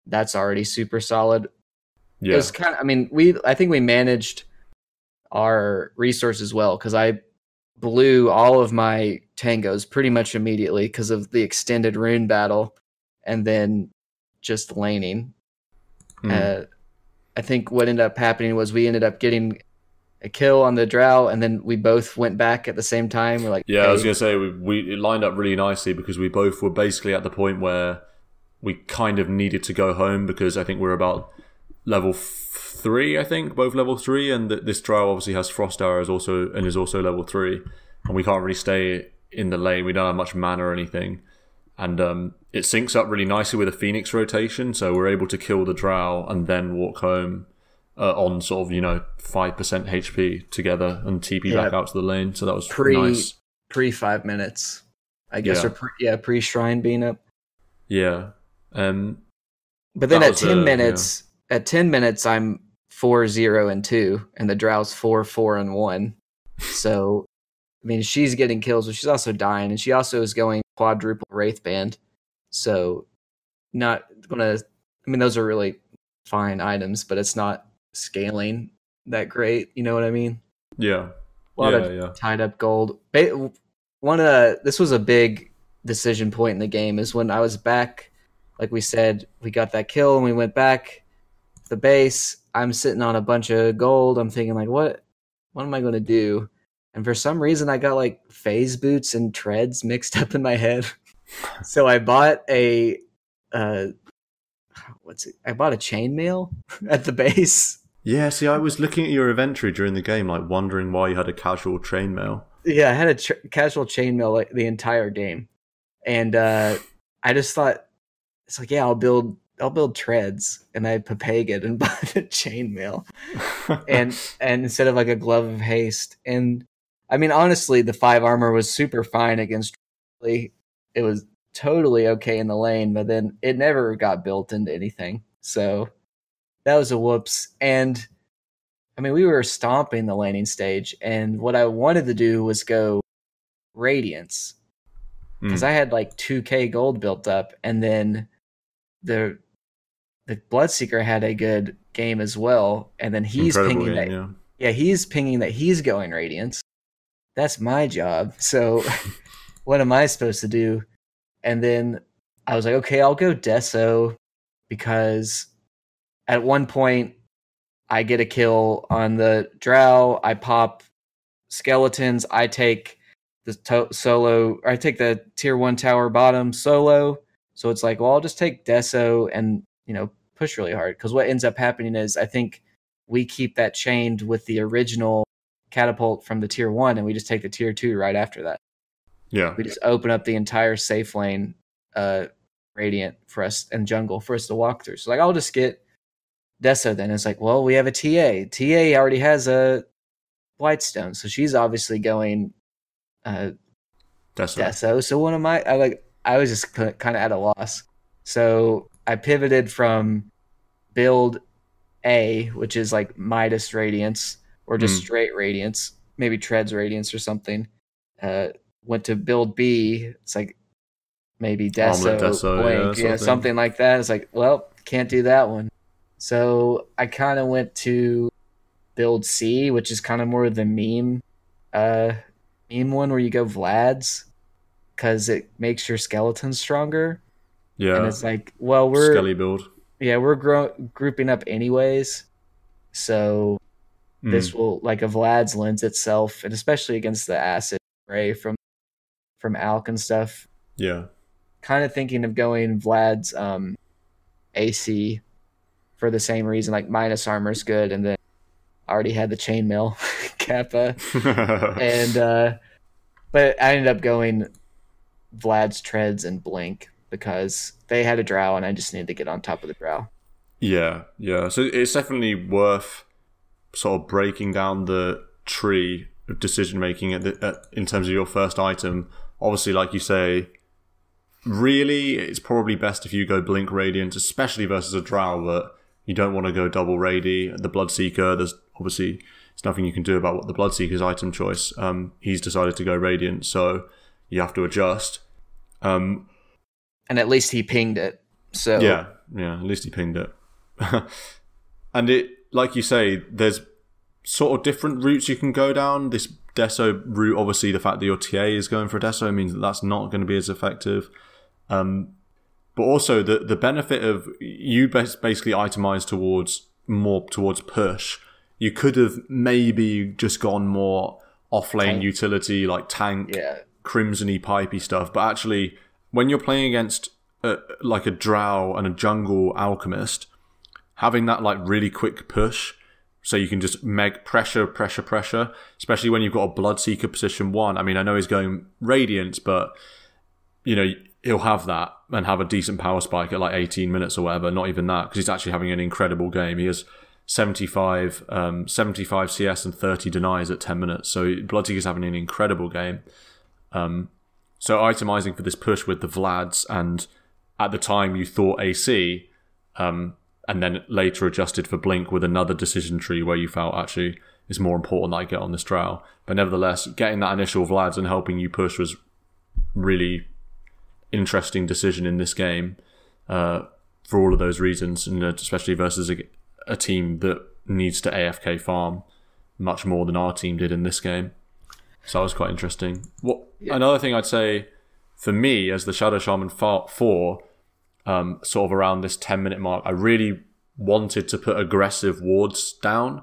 that's already super solid. Yeah, it was kind of. I mean, I think we managed our resources well because I blew all of my tangos pretty much immediately because of the extended rune battle and then just laning. I think what ended up happening was we ended up getting a kill on the Drow, and then we both went back at the same time. We're like, I was going to say, it lined up really nicely because we both were basically at the point where we kind of needed to go home because I think we're about level 3, I think, both level 3, and this Drow obviously has Frost Arrows also and is also level 3, and we can't really stay in the lane. We don't have much mana or anything, and it syncs up really nicely with a Phoenix rotation, so we're able to kill the Drow and then walk home on sort of 5% HP together and TP back out to the lane. So that was nice. Pre 5 minutes, I guess, or pre shrine being up. Yeah, but then at 10 minutes. At 10 minutes, I'm 4-0-2, and the Drow's 4-4-1. So, I mean, she's getting kills, but she's also dying, and she also is going quadruple Wraith Band. So, not gonna. I mean, those are really fine items, but it's not scaling that great. You know what I mean? Yeah. A lot of tied up gold. This was a big decision point in the game. Is when I was back, like we said, we got that kill, and we went back the base. I'm sitting on a bunch of gold. I'm thinking like, what am I going to do? And for some reason I got like phase boots and treads mixed up in my head. So I bought I bought a chainmail at the base. Yeah, see, I was looking at your inventory during the game, like wondering why you had a casual chainmail. Yeah, I had a casual chainmail like the entire game. And I just thought, it's like, I'll build build treads, and I Papaga'd and bought a chainmail, and instead of like a glove of haste. And I mean, honestly, the 5 armor was super fine against. It was totally okay in the lane, but then it never got built into anything. So that was a whoops. And I mean, we were stomping the laning stage, and what I wanted to do was go Radiance, because I had like 2k gold built up, and then the Bloodseeker had a good game as well, and then he's Incredible pinging game, that he's pinging that he's going Radiance. That's my job. So what am I supposed to do? And then I was like, okay, I'll go Deso, because at one point I get a kill on the Drow, I pop skeletons, I take the solo, I take the tier 1 tower bottom solo. So it's like, well, I'll just take Deso and, push really hard. Because what ends up happening is I think we keep that chained with the original catapult from the tier 1, and we just take the tier 2 right after that. Yeah. We just open up the entire safe lane Radiant for us and jungle for us to walk through. So like, I'll just get Deso then. It's like, well, we have a TA. TA already has a Blightstone, so she's obviously going Deso. So what am I was just kind of at a loss. So I pivoted from build A, which is like Midas Radiance, or just straight Radiance, maybe Treads Radiance or something. Went to build B. It's like maybe Deso, Blink, something like that. It's like, well, can't do that one. So I kind of went to build C, which is kind of more the meme one where you go Vlad's, because it makes your skeletons stronger. Yeah. And it's like, well, we're Skelly build. Yeah, we're grouping up anyways. So this will, like, a Vlad's lends itself, and especially against the acid ray from Alk and stuff. Yeah. Kind of thinking of going Vlad's AC for the same reason, like minus armor is good, and then I already had the chainmail Kappa. And but I ended up going Vlad's Treads and Blink because they had a drow and I just needed to get on top of the drow. Yeah. So it's definitely worth sort of breaking down the tree of decision making in terms of your first item. Obviously, like you say, really it's probably best if you go Blink Radiant, especially versus a drow, but you don't want to go double Rady. The Bloodseeker, there's nothing you can do about what the Bloodseeker's item choice. He's decided to go Radiant, so you have to adjust. And at least he pinged it. So yeah, at least he pinged it. And it, like you say, there's sort of different routes you can go down. This Deso route, obviously, the fact that your TA is going for Deso means that that's not going to be as effective. But also the benefit of you basically itemize towards push. You could have maybe just gone more offlane utility, like tank, crimson-y, pipey stuff. But actually, when you're playing against like a drow and a jungle alchemist, having that like really quick push, so you can just pressure, especially when you've got a Bloodseeker position 1. I mean, I know he's going Radiant, but he'll have that and have a decent power spike at like 18 minutes or whatever. Not even that, because he's actually having an incredible game. He has 75 CS and 30 denies at 10 minutes. So Bloodseeker's having an incredible game. So itemizing for this push with the Vlads, and at the time you thought AC, and then later adjusted for Blink with another decision tree where you felt actually it's more important that I get on this drow. But nevertheless, getting that initial Vlads and helping you push was really interesting decision in this game for all of those reasons, and especially versus a team that needs to AFK farm much more than our team did in this game. So that was quite interesting. Another thing I'd say for me as the Shadow Shaman 4, sort of around this 10-minute mark, I really wanted to put aggressive wards down,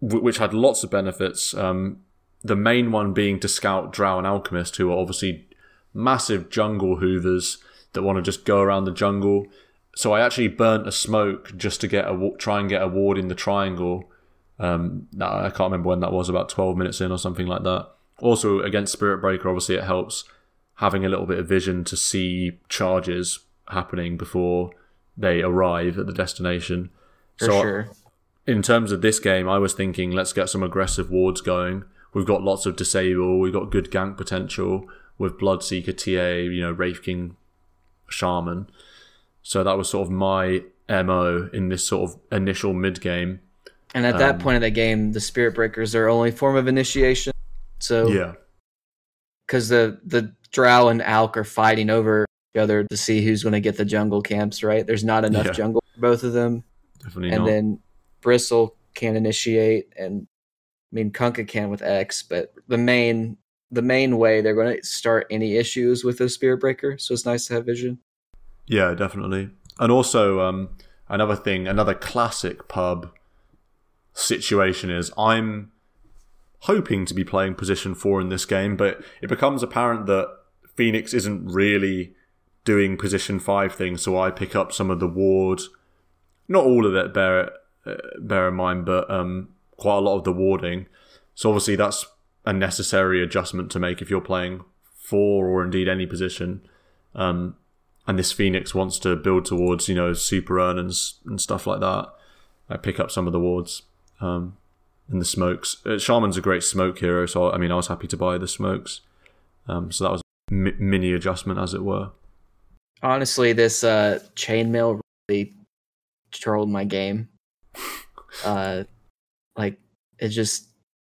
which had lots of benefits. The main one being to scout Drow and Alchemist, who are obviously massive jungle hoovers that want to just go around the jungle. So I actually burnt a smoke just to try and get a ward in the triangle. I can't remember when that was, about 12 minutes in or something like that. Also, against Spirit Breaker, obviously it helps having a little bit of vision to see charges happening before they arrive at the destination. For sure. In terms of this game, I was thinking, let's get some aggressive wards going. We've got lots of disable. We've got good gank potential with Bloodseeker, TA, Wraith King, Shaman. So that was sort of my MO in this sort of initial mid game. And at that point of the game, the Spirit Breakers are only form of initiation. So yeah, because the Drow and Alk are fighting over each other to see who's going to get the jungle camps. Right? There's not enough jungle for both of them. Definitely and not. Then Bristle can initiate, and I mean Kunkka can with X, but the main way they're going to start any issues with the Spirit Breaker. So it's nice to have vision. Yeah, definitely. And also another classic pub situation is I'm hoping to be playing position 4 in this game, but it becomes apparent that Phoenix isn't really doing position 5 things, so I pick up some of the ward. Not all of it, bear in mind, but quite a lot of the warding. So obviously that's a necessary adjustment to make if you're playing 4 or indeed any position. And this Phoenix wants to build towards, super earnings and stuff like that. I pick up some of the wards and the smokes. Shaman's a great smoke hero, so I was happy to buy the smokes. So that was a mini adjustment, as it were. Honestly, this chainmail really trolled my game. I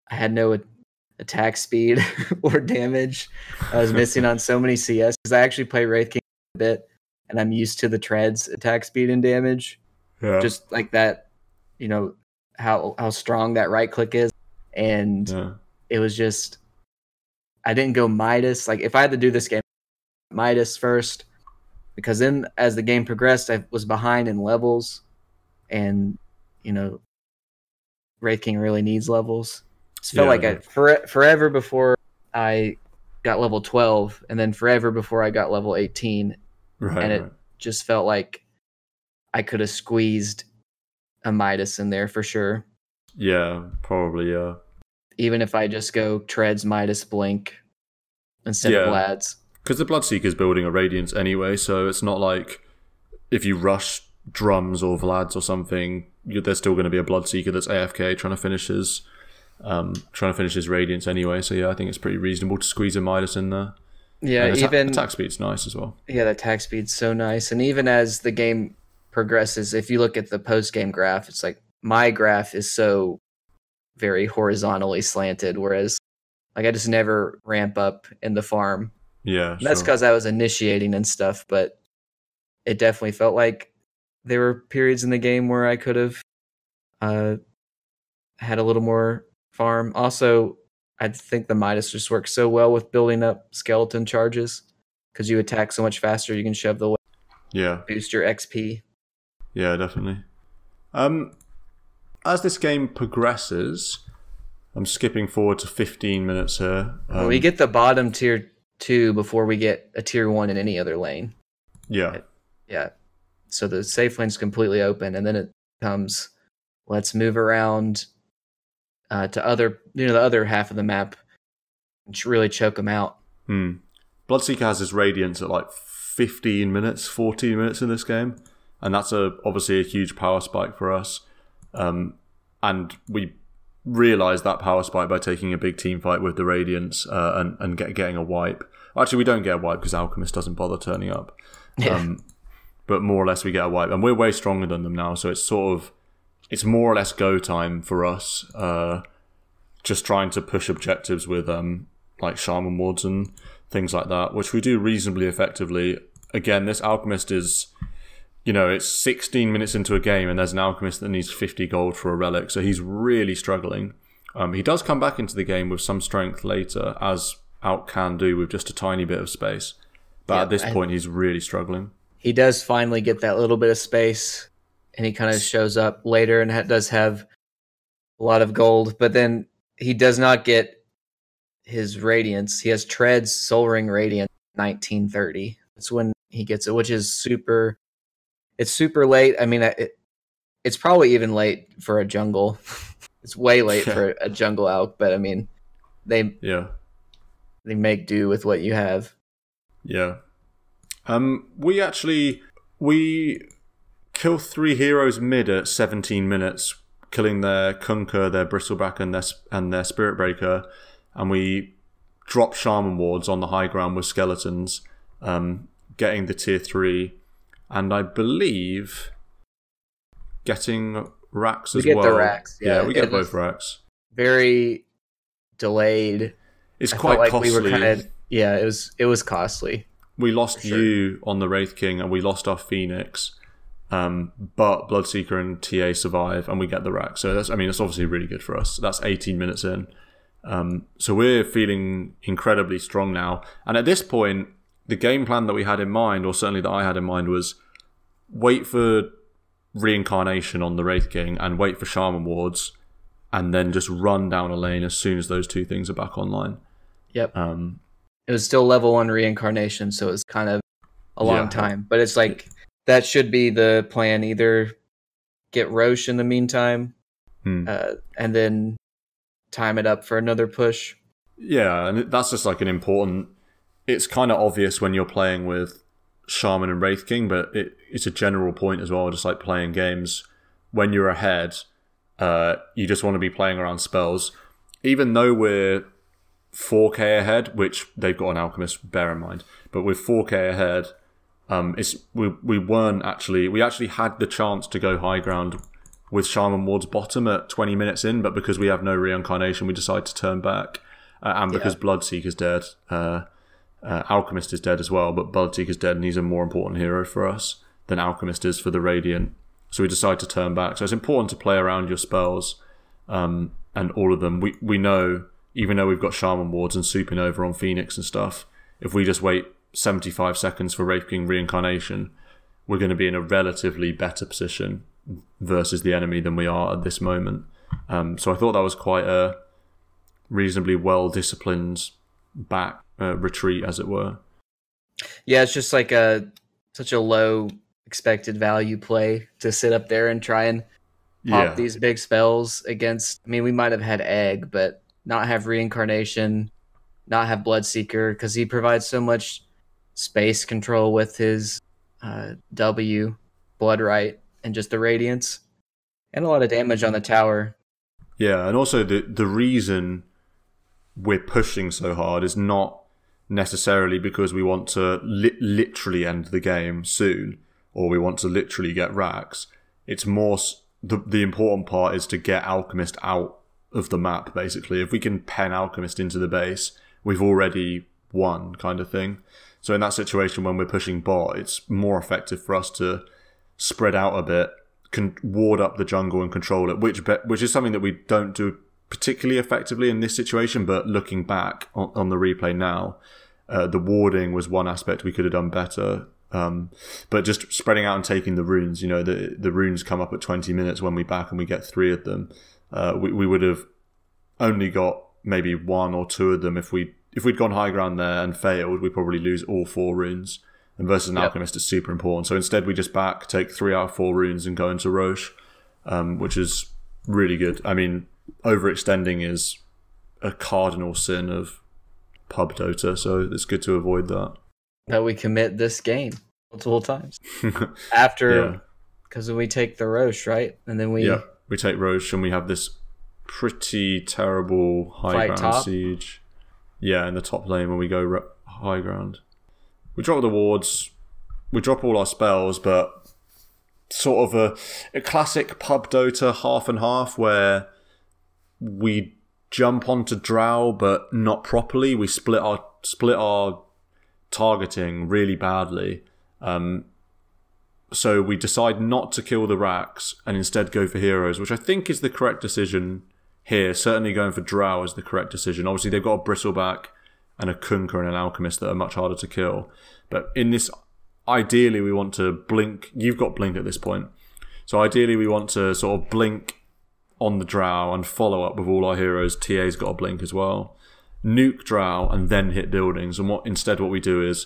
had no attack speed or damage. I was missing on so many CS because I actually play Wraith King a bit, and I'm used to the treads attack speed and damage. Yeah. Just like that, how strong that right click is, and it was just I didn't go Midas. Like if I had to do this game, Midas first, because then as the game progressed, I was behind in levels, and Wraith King really needs levels. It felt like forever before I got level 12, and then forever before I got level 18, and it just felt like I could have squeezed a Midas in there for sure. Yeah, probably, yeah. Even if I just go Treads, Midas, Blink instead of Lads. Because the Bloodseeker's building a Radiance anyway, so it's not like if you rush Drums or Vlads or something, there's still going to be a Bloodseeker that's AFK trying to finish his Radiance anyway. So yeah, I think it's pretty reasonable to squeeze a Midas in there. Yeah, and even attack speed's nice as well. Yeah, the attack speed's so nice. And even as the game progresses, if you look at the post-game graph, it's like my graph is so very horizontally slanted, whereas like I just never ramp up in the farm. Yeah, that's because I was initiating and stuff, but it definitely felt like there were periods in the game where I could have had a little more farm. Also, I think the Midas just works so well with building up skeleton charges because you attack so much faster, you can shove the way. Yeah. Boost your XP. Yeah, definitely. As this game progresses, I'm skipping forward to 15 minutes here. We get the bottom tier 2 before we get a tier 1 in any other lane. Yeah. Yeah. So the safe lane's completely open, and then it comes, let's move around to other, the other half of the map and really choke them out. Bloodseeker has his Radiance at like 14 minutes in this game, and that's obviously a huge power spike for us. And we realised that power spike by taking a big team fight with the Radiance and getting a wipe. Actually, we don't get a wipe because Alchemist doesn't bother turning up. Yeah. But more or less we get a wipe, and we're way stronger than them now, so it's more or less go time for us. Just trying to push objectives with like Shaman wards and things like that, which we do reasonably effectively. Again, this Alchemist is, it's 16 minutes into a game and there's an Alchemist that needs 50 gold for a relic, so he's really struggling. He does come back into the game with some strength later, as Alk can do with just a tiny bit of space. But at this point, he's really struggling. He does finally get that little bit of space, and he kind of shows up later and does have a lot of gold, but then he does not get his Radiance. He has Treads, Soul Ring Radiance, 1930. That's when he gets it, which is super... It's super late. I mean, it's probably even late for a jungle. It's way late for a jungle Alk, but I mean, they make do with what you have. Yeah. We actually We kill 3 heroes mid at 17 minutes, killing their Kunker, their Bristleback, and their Spirit Breaker, and we drop Shaman Wards on the high ground with skeletons, getting the tier 3, and I believe getting racks as well. We get the racks. Yeah, we get both racks. Very delayed. It's quite costly. We were it was costly. We lost you on the Wraith King, and we lost our Phoenix. But Bloodseeker and TA survive, and we get the rack. So it's obviously really good for us. That's 18 minutes in. So we're feeling incredibly strong now. And at this point, the game plan that we had in mind, or certainly that I had in mind, was wait for Reincarnation on the Wraith King and wait for Shaman Wards, and then just run down a lane as soon as those 2 things are back online. Yep. It was still level 1 Reincarnation, so it was kind of a long time. But it's like, that should be the plan. Either get Roche in the meantime, and then time it up for another push. Yeah, and that's just like an important... It's kind of obvious when you're playing with Shaman and Wraith King, but it's a general point as well, just like playing games. When you're ahead, you just want to be playing around spells. Even though we're 4k ahead, which they've got an Alchemist, bear in mind, but with 4k ahead, we actually had the chance to go high ground with Shaman Ward's bottom at 20 minutes in, but because we have no Reincarnation, we decide to turn back, and because Bloodseeker's dead, Alchemist is dead as well, but Bloodseeker's dead, and he's a more important hero for us than Alchemist is for the Radiant, so we decide to turn back. So it's important to play around your spells, and all of them. We know, even though we've got Shaman Wards and Supernova on Phoenix and stuff, if we just wait 75 seconds for Wraith King Reincarnation, we're going to be in a relatively better position versus the enemy than we are at this moment. So I thought that was quite a reasonably well-disciplined back retreat, as it were. Yeah, it's just like such a low expected value play to sit up there and try and pop these big spells against... I mean, we might have had Egg, but not have Reincarnation, not have Bloodseeker, because he provides so much space control with his W, Bloodright, and just the Radiance, and a lot of damage on the tower. Yeah, and also the reason we're pushing so hard is not necessarily because we want to literally end the game soon, or we want to literally get racks. It's more the important part is to get Alchemist out of the map, basically. If we can pen Alchemist into the base, we've already won, kind of thing. So in that situation, when we're pushing bot, it's more effective for us to spread out a bit, ward up the jungle and control it, which is something that we don't do particularly effectively in this situation, but looking back on the replay now, the warding was one aspect we could have done better. But just spreading out and taking the runes, the runes come up at 20 minutes when we back and we get 3 of them. We would have only got maybe 1 or 2 of them if we'd gone high ground there and failed. We'd probably lose all 4 runes. And versus an Alchemist is super important. So instead we just back, take 3 out of 4 runes and go into Roche, which is really good. I mean, overextending is a cardinal sin of pub Dota, so it's good to avoid that. That we commit this game multiple times. After, because we take the Roche, right? And then we take Roche and we have this pretty terrible high ground siege. Yeah, in the top lane when we go high ground. We drop the wards, we drop all our spells, but sort of a classic pub Dota half and half where we jump onto Drow but not properly. We split our targeting really badly. So we decide not to kill the racks and instead go for heroes, which I think is the correct decision here. Certainly going for Drow is the correct decision. Obviously they've got a Bristleback and a Kunker and an Alchemist that are much harder to kill. But in this, ideally we want to blink. You've got blink at this point. So ideally we want to sort of blink on the Drow and follow up with all our heroes. TA's got a blink as well. Nuke Drow and then hit buildings. And what we do is,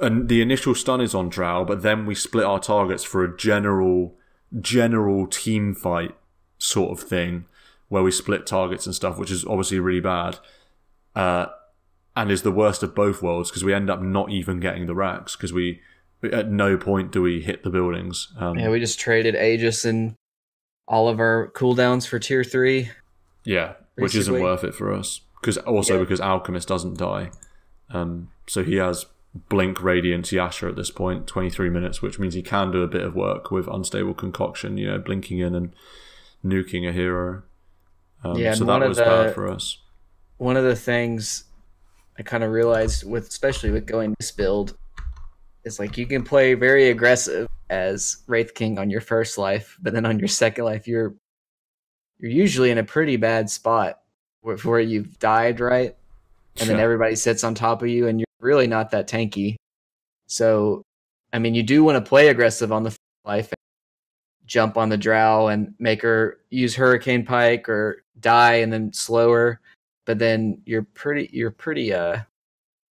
and the initial stun is on Drow, but then we split our targets for a general team fight sort of thing, where we split targets and stuff, which is obviously really bad. And is the worst of both worlds because we end up not even getting the racks because we at no point do we hit the buildings. Yeah, we just traded Aegis and all of our cooldowns for tier 3. Yeah, which isn't worth it for us. Because Alchemist doesn't die. So he has Blink, Radiance, Yasha at this point, 23 minutes, which means he can do a bit of work with Unstable Concoction, blinking in and nuking a hero. So that was bad for us. One of the things I kind of realized, especially with going this build, is like you can play very aggressive as Wraith King on your first life, but then on your second life, you're usually in a pretty bad spot where you've died, right? And then everybody sits on top of you, and you're really not that tanky. So, I mean, you do want to play aggressive on the first life, and jump on the Drow and make her use Hurricane Pike or die and then slow her. But then you're pretty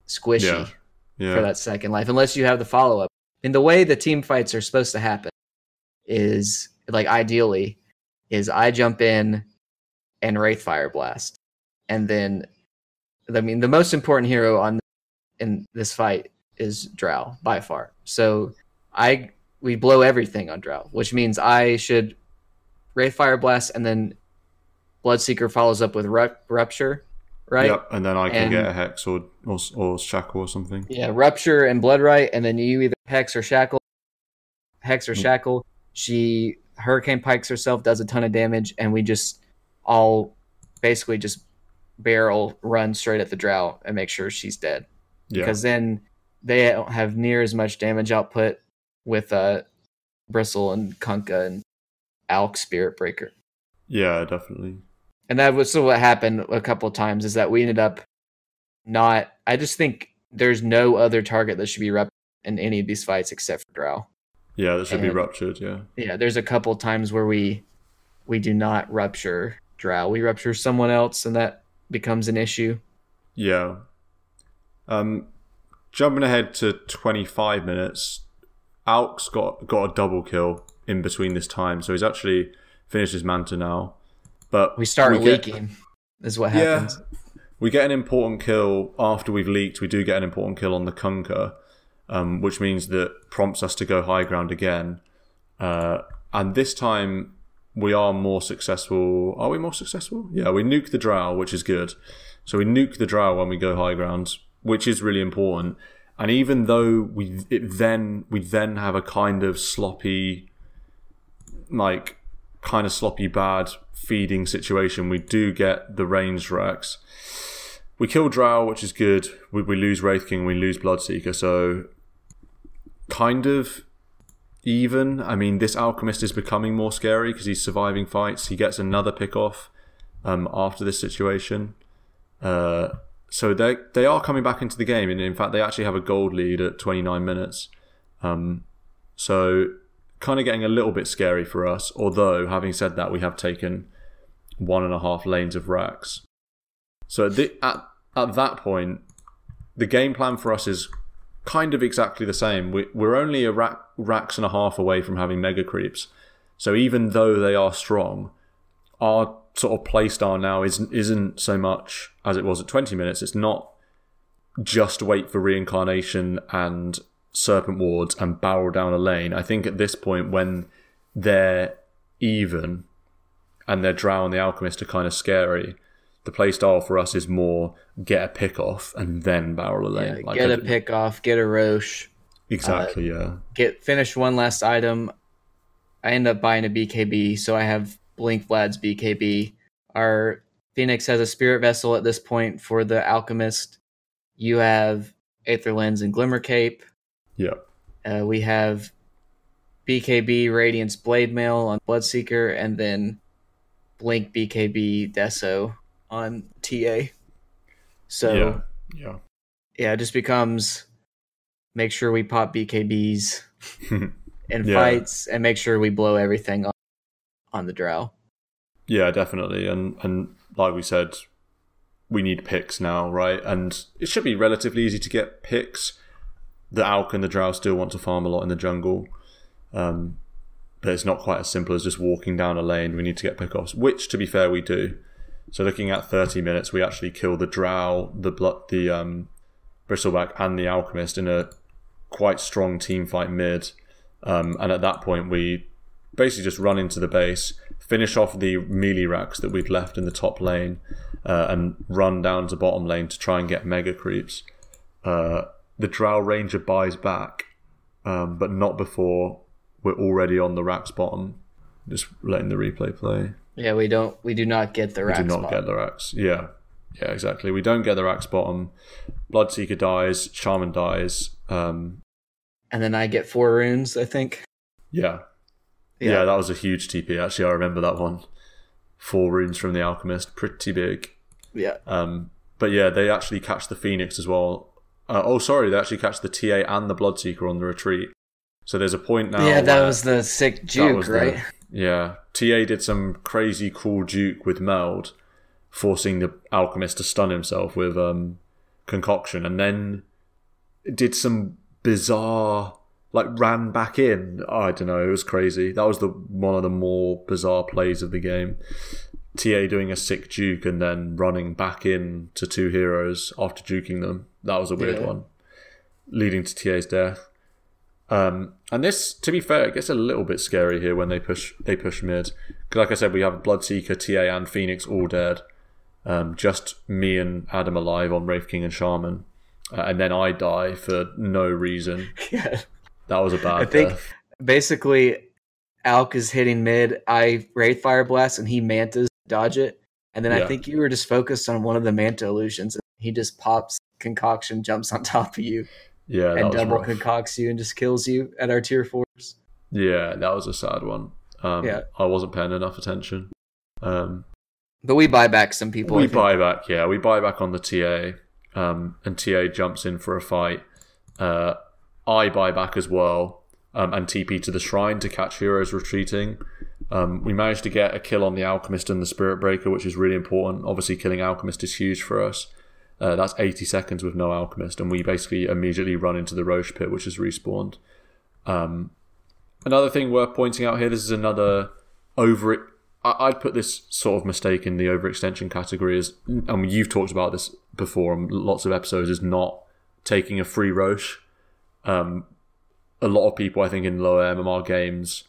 squishy for that second life, unless you have the follow up. And the way the team fights are supposed to happen is, like, ideally, is I jump in and Wraith Fire Blast, and then, I mean, the most important hero in this fight is Drow by far. So we blow everything on Drow, which means I should Wraith Fire Blast, and then Bloodseeker follows up with Rupture, right? Yep, and then I can get a Hex or Shackle or something. Yeah, Rupture and Bloodright, and then you either Hex or Shackle. Hex or Shackle. She Hurricane Pikes herself, does a ton of damage, and we just all basically just barrel run straight at the Drow and make sure she's dead. Because then they don't have near as much damage output with Bristle and Kunkka and Alk Spirit Breaker. Yeah, definitely. And that was what happened a couple of times, is that we ended up not... I just think there's no other target that should be ruptured in any of these fights except for Drow. Yeah, that should be ruptured, yeah. Yeah, there's a couple of times where we do not rupture Drow. We rupture someone else, and that becomes an issue. Yeah. Jumping ahead to 25 minutes, Alk's got a double kill in between this time, so he's actually finished his Manta now. But we start leaking, is what happens. Yeah, we get an important kill after we've leaked. We do get an important kill on the Kunkka, which means that prompts us to go high ground again. And this time we are more successful. Are we more successful? Yeah, we nuke the Drow, which is good. So we nuke the Drow when we go high ground, which is really important. And even though we then have a kind of sloppy bad feeding situation, we do get the ranged Rex. We kill Drow, which is good. We lose Wraith King, we lose Bloodseeker, so kind of even. I mean, this Alchemist is becoming more scary because he's surviving fights. He gets another pick off after this situation. So they are coming back into the game, and in fact they actually have a gold lead at 29 minutes. So kind of getting a little bit scary for us, although having said that, we have taken 1.5 lanes of racks. So at that point, the game plan for us is kind of exactly the same. We're only a racks and a half away from having mega creeps. So even though they are strong, our sort of playstyle now isn't so much as it was at 20 minutes. It's not just wait for reincarnation and serpent wards and barrel down a lane. I think at this point, when they're even and their Drow and the Alchemist are kind of scary, the playstyle for us is more get a pick off and then barrel a lane. Yeah, get a pick off, get a Roche. Exactly, yeah. Finish one last item. I end up buying a BKB, so I have Blink Vlad's BKB. Our Phoenix has a Spirit Vessel at this point for the Alchemist. You have Aether Lens and Glimmer Cape. Yeah. We have BKB Radiance Blade Mail on Bloodseeker, and then Blink BKB Deso on TA. So yeah, it just becomes make sure we pop BKBs in fights and make sure we blow everything on the Drow. Yeah, definitely. And like we said, we need picks now, right? And it should be relatively easy to get picks. The Alk and the Drow still want to farm a lot in the jungle. But it's not quite as simple as just walking down a lane. We need to get pickoffs, which, to be fair, we do. So looking at 30 minutes, we actually kill the Drow, the Bristleback, and the Alchemist in a quite strong team fight mid. And at that point, we basically just run into the base, finish off the melee racks that we'd left in the top lane, and run down to bottom lane to try and get mega creeps. The Drow Ranger buys back, but not before we're already on the rack's bottom. Just letting the replay play. Yeah, we do not get the racks. We do not get the racks. Yeah, exactly. We don't get the racks bottom. Bloodseeker dies. Shaman dies. And then I get 4 runes, I think. Yeah, that was a huge TP. Actually, I remember that one. 4 runes from the Alchemist. Pretty big. Yeah. But yeah, they actually catch the Phoenix as well. They actually catch the TA and the Bloodseeker on the retreat. So there's a point now. Yeah, that was the sick juke, right? Yeah. TA did some crazy cool juke with Meld, forcing the Alchemist to stun himself with Concoction, and then did some bizarre, ran back in. I don't know, it was crazy. That was one of the more bizarre plays of the game. TA doing a sick juke and then running back in to 2 heroes after juking them. That was a weird one, leading to TA's death. And this, to be fair, it gets a little bit scary here when they push mid. Because like I said, we have Bloodseeker, TA and Phoenix all dead. Just me and Adam alive on Wraith King and Shaman. And then I die for no reason. Yeah. That was a bad I think death. Basically Alk is hitting mid, I Wraith Fire Blast, and he Mantas dodge it. And then I think you were just focused on one of the Manta illusions. And he just pops Concoction, jumps on top of you. Yeah, and double concocts you and just kills you at our tier 4s. Yeah, that was a sad one. I wasn't paying enough attention. But we buy back some people. We buy back on the TA. And TA jumps in for a fight. I buy back as well. And TP to the shrine to catch heroes retreating. We managed to get a kill on the Alchemist and the Spirit Breaker, which is really important. Obviously, killing Alchemist is huge for us. That's 80 seconds with no Alchemist, and we basically immediately run into the Roche Pit, which is respawned. Another thing worth pointing out here, this is another I'd put this sort of mistake in the overextension category, and you've talked about this before on lots of episodes, is not taking a free Roche. A lot of people, I think, in lower MMR games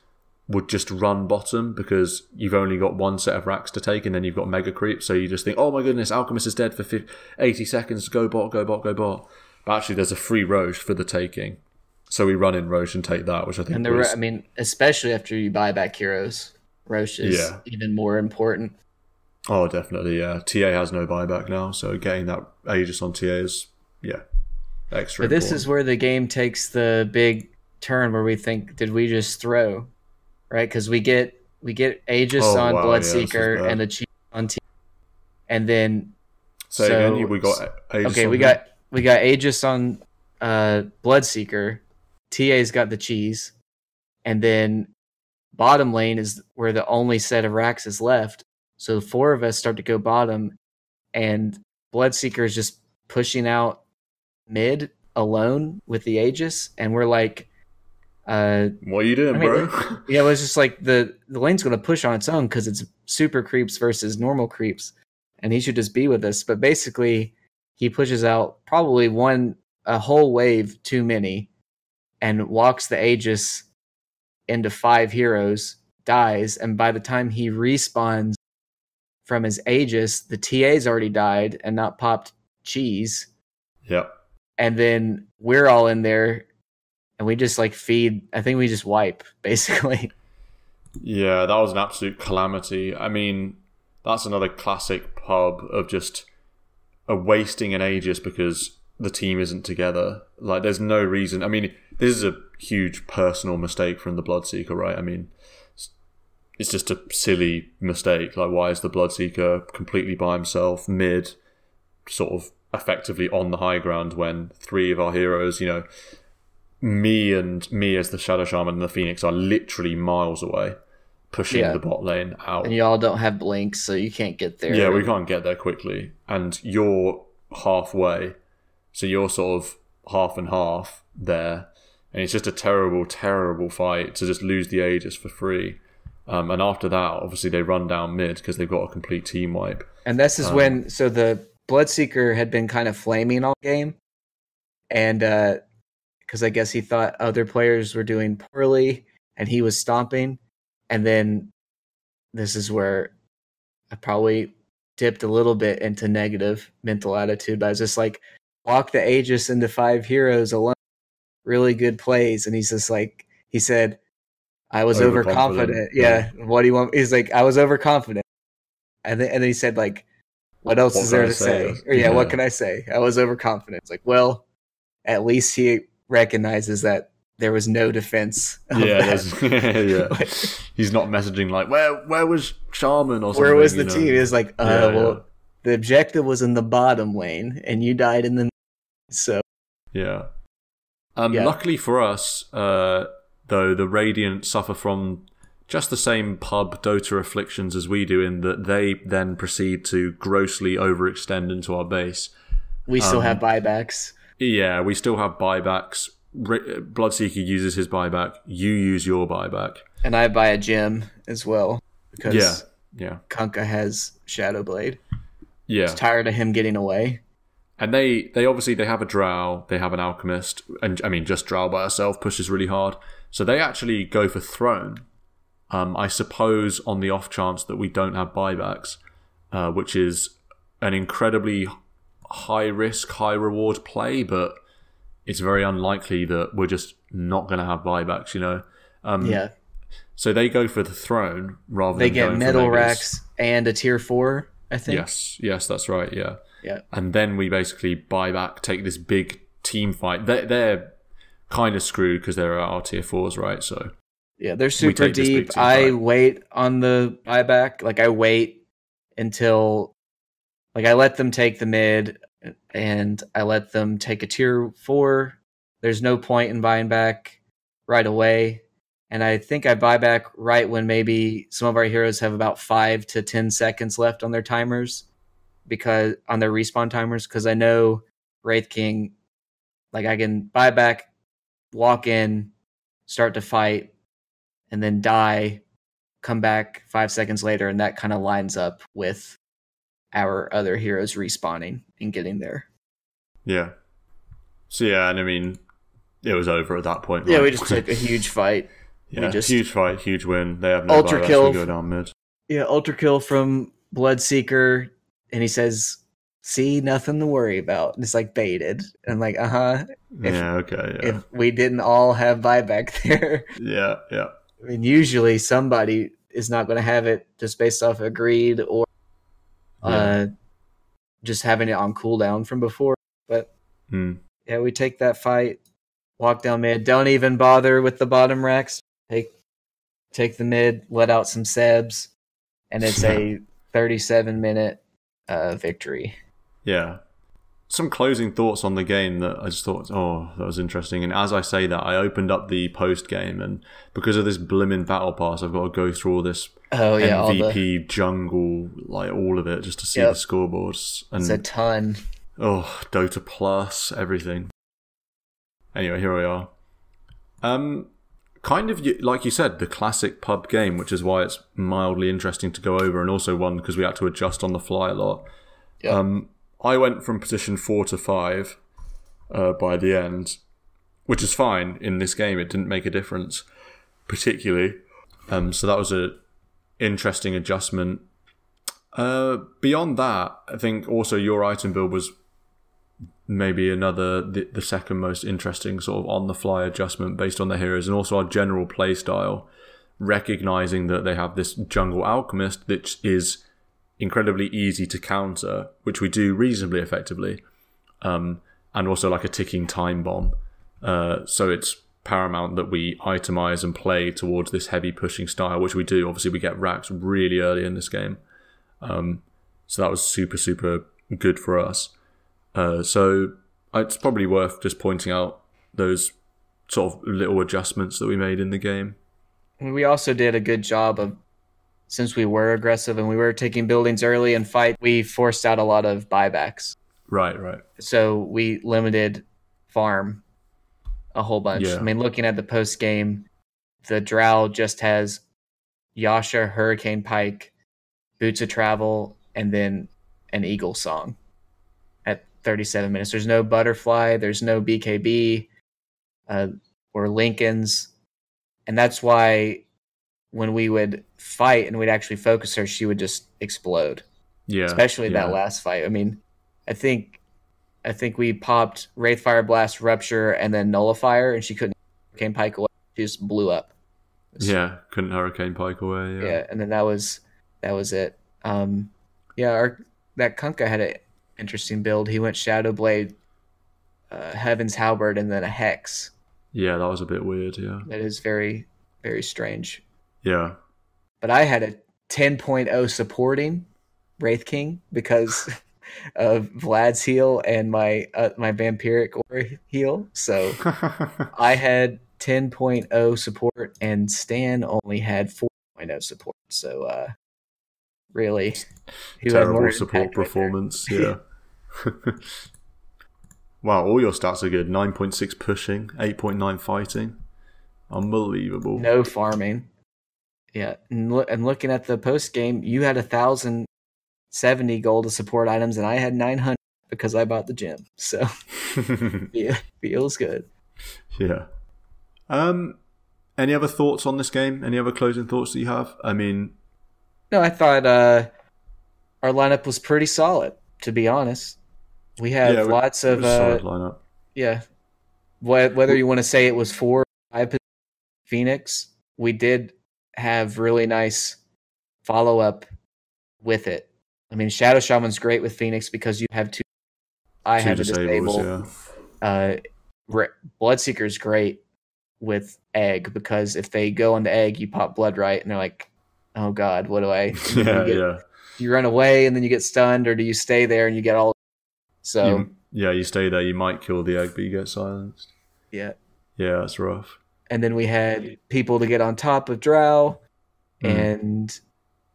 would just run bottom because you've only got one set of racks to take and then you've got mega creep, so you just think, oh my goodness, Alchemist is dead for 80 seconds, go bot. But actually there's a free Roche for the taking, so we run in Roche and take that, which I think especially after you buy back heroes, Roche is even more important. Oh, definitely, yeah. TA has no buyback now, so getting that Aegis on TA is extra But this important. is where the game takes the big turn where we think, did we just throw? Right, because we get Aegis on Bloodseeker and the Chief on T, and then we got Aegis. Okay, we got Aegis on Bloodseeker. TA's got the cheese, and then bottom lane is where the only set of racks is left. So 4 of us start to go bottom, and Bloodseeker is just pushing out mid alone with the Aegis, and we're like. What are you doing, bro? Yeah, it was just like the lane's going to push on its own because it's super creeps versus normal creeps, and he should just be with us. But basically, he pushes out probably a whole wave too many, and walks the Aegis into 5 heroes, dies, and by the time he respawns from his Aegis, the TA's already died and not popped cheese. Yep. And then we're all in there. And we just feed. I think we just wipe, basically. Yeah, that was an absolute calamity. I mean, that's another classic pub of just wasting an Aegis because the team isn't together. There's no reason. I mean, this is a huge personal mistake from the Bloodseeker, right? I mean, it's just a silly mistake. Why is the Bloodseeker completely by himself, mid, sort of effectively on the high ground when 3 of our heroes, me as the Shadow Shaman and the Phoenix are literally miles away, pushing the bot lane out. And y'all don't have blinks, so you can't get there. Yeah, we can't get there quickly. And you're halfway, so you're sort of half and half there. And it's just a terrible, terrible fight to just lose the Aegis for free. And after that, obviously, they run down mid because they've got a complete team wipe. And this is when... So the Bloodseeker had been kind of flaming all game. And... because I guess he thought other players were doing poorly and he was stomping. And then this is where I probably dipped a little bit into negative mental attitude. But I was just like, walk the Aegis into 5 heroes alone. Really good plays. And he's just like, he said, I was overconfident. Yeah. What do you want? He's like, I was overconfident. And then he said, like, what else is there to say? Or yeah, what can I say? I was overconfident. It's like, well, at least he recognizes that there was no defense. Yeah. He's not messaging like, where was Shaman or something? Where was the team? It's like, the objective was in the bottom lane and you died in the so. Yeah. Luckily for us, though, the Radiant suffer from just the same pub Dota afflictions as we do, in that they then proceed to grossly overextend into our base. We still have buybacks. Yeah, we still have buybacks. Bloodseeker uses his buyback. You use your buyback. And I buy a gem as well, because yeah. Kunkka has Shadowblade. Yeah. It's tired of him getting away. And they obviously, they have a Drow, they have an Alchemist, and I mean, just Drow by herself pushes really hard. So they actually go for Throne. I suppose on the off chance that we don't have buybacks, which is an incredibly high risk, high reward play, but it's very unlikely that we're just not going to have buybacks, you know? Yeah. So they go for the Throne rather they than going for get metal Megas. racks and a tier 4, I think. Yes, that's right, yeah. Yeah. And then we basically buy back, take this big team fight. They're kind of screwed because they're our tier 4s, right? So yeah, they're super deep. I wait on the buyback. Like, I wait until, like, I let them take the mid and I let them take a tier 4. There's no point in buying back right away. And I think I buy back right when maybe some of our heroes have about 5 to 10 seconds left on their timers, because on their respawn timers, because I know Wraith King, like, I can buy back, walk in, start to fight, and then die, come back 5 seconds later, and that kind of lines up with our other heroes respawning and getting there. Yeah. So yeah, and I mean, it was over at that point. Yeah, right? we just took a huge fight. Yeah, huge fight, huge win. They have no ultra buybacks, kill. We go down mid. Yeah, ultra kill from Bloodseeker, and he says, "See, nothing to worry about." And it's like baited. And I'm like, If we didn't all have buyback there. Yeah. I mean, usually somebody is not going to have it just based off agreed or just having it on cooldown from before. But yeah, we take that fight, walk down mid, don't even bother with the bottom racks. Take the mid, let out some sebs, and it's a 37-minute victory. Yeah. Some closing thoughts on the game that I just thought, that was interesting. And as I say that, I opened up the post game, and because of this blimmin' battle pass, I've got to go through all this MVP jungle, like all of it, just to see the scoreboards. And it's a ton. Oh, Dota Plus, everything. Anyway, here we are. Kind of like you said, the classic pub game, which is why it's mildly interesting to go over, and also one because we had to adjust on the fly a lot. Yep. I went from position 4 to 5 by the end, which is fine in this game. It didn't make a difference particularly. So that was a interesting adjustment. Beyond that, I think also your item build was maybe the second most interesting sort of on the fly adjustment based on the heroes, and also our general play style, recognizing that they have this jungle alchemist which is incredibly easy to counter, which we do reasonably effectively, and also like a ticking time bomb. So it's paramount that we itemize and play towards this heavy pushing style, which we do. Obviously, we get racks really early in this game, so that was super, super good for us. So it's probably worth just pointing out those sort of little adjustments that we made in the game. We also did a good job of, since we were aggressive and we were taking buildings early and fight, we forced out a lot of buybacks. Right. So we limited farm a whole bunch. Yeah. I mean, looking at the post game, the Drow just has Yasha, Hurricane Pike, Boots of Travel, and then an Eagle Song at 37 minutes. There's no Butterfly, there's no BKB. were Lincolns, and that's why when we would fight and we'd actually focus her, she would just explode. Yeah, especially that last fight. I mean, I think we popped Wraithfire Blast, Rupture, and then Nullifier, and she couldn't Hurricane Pike away. She just blew up. Yeah, couldn't Hurricane Pike away. Yeah, and then that was it. That Kunkka had an interesting build. He went Shadow Blade, Heaven's Halberd, and then a Hex. Yeah, that was a bit weird. Yeah, that is very, very strange. Yeah, but I had a 10.0 supporting Wraith King because of Vlad's heal and my Vampiric Aura heal. So I had 10.0 support, and Stan only had 4.0 support. So really, terrible support performance. Right yeah. Wow, all your stats are good. 9.6 pushing, 8.9 fighting. Unbelievable. No farming. Yeah, and looking at the post game, you had 1,070 gold of support items, and I had 900 because I bought the gym. So yeah, feels good. Yeah. Any other thoughts on this game? Any other closing thoughts that you have? I mean, no, I thought our lineup was pretty solid. To be honest, we have lots of solid lineup. Yeah, whether you want to say it was 4 or 5 Phoenix, we did have really nice follow up with it. I mean, Shadow Shaman's great with Phoenix because you have 2. I have a disable. Yeah. Bloodseeker's great with Egg because if they go on the Egg, you pop Blood Right, and they're like, "Oh God, what do I?" Do you run away and then you get stunned, or do you stay there and you get all? So you stay there. You might kill the Egg, but you get silenced. Yeah. Yeah, that's rough. And then we had people to get on top of Drow, and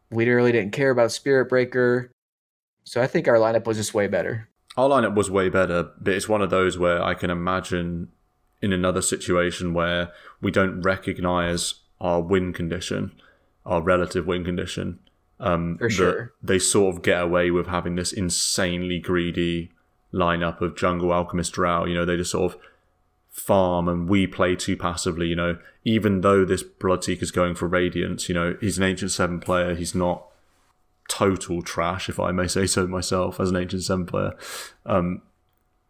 we really didn't care about Spirit Breaker. So I think our lineup was just way better. Our lineup was way better, but it's one of those where I can imagine in another situation where we don't recognize our win condition, our relative win condition. For sure. They sort of get away with having this insanely greedy lineup of Jungle, Alchemist, Drow. You know, they just sort of farm and we play too passively, you know. Even though this Bloodseeker's going for Radiance, you know, he's an Ancient 7 player, he's not total trash, if I may say so myself, as an Ancient 7 player.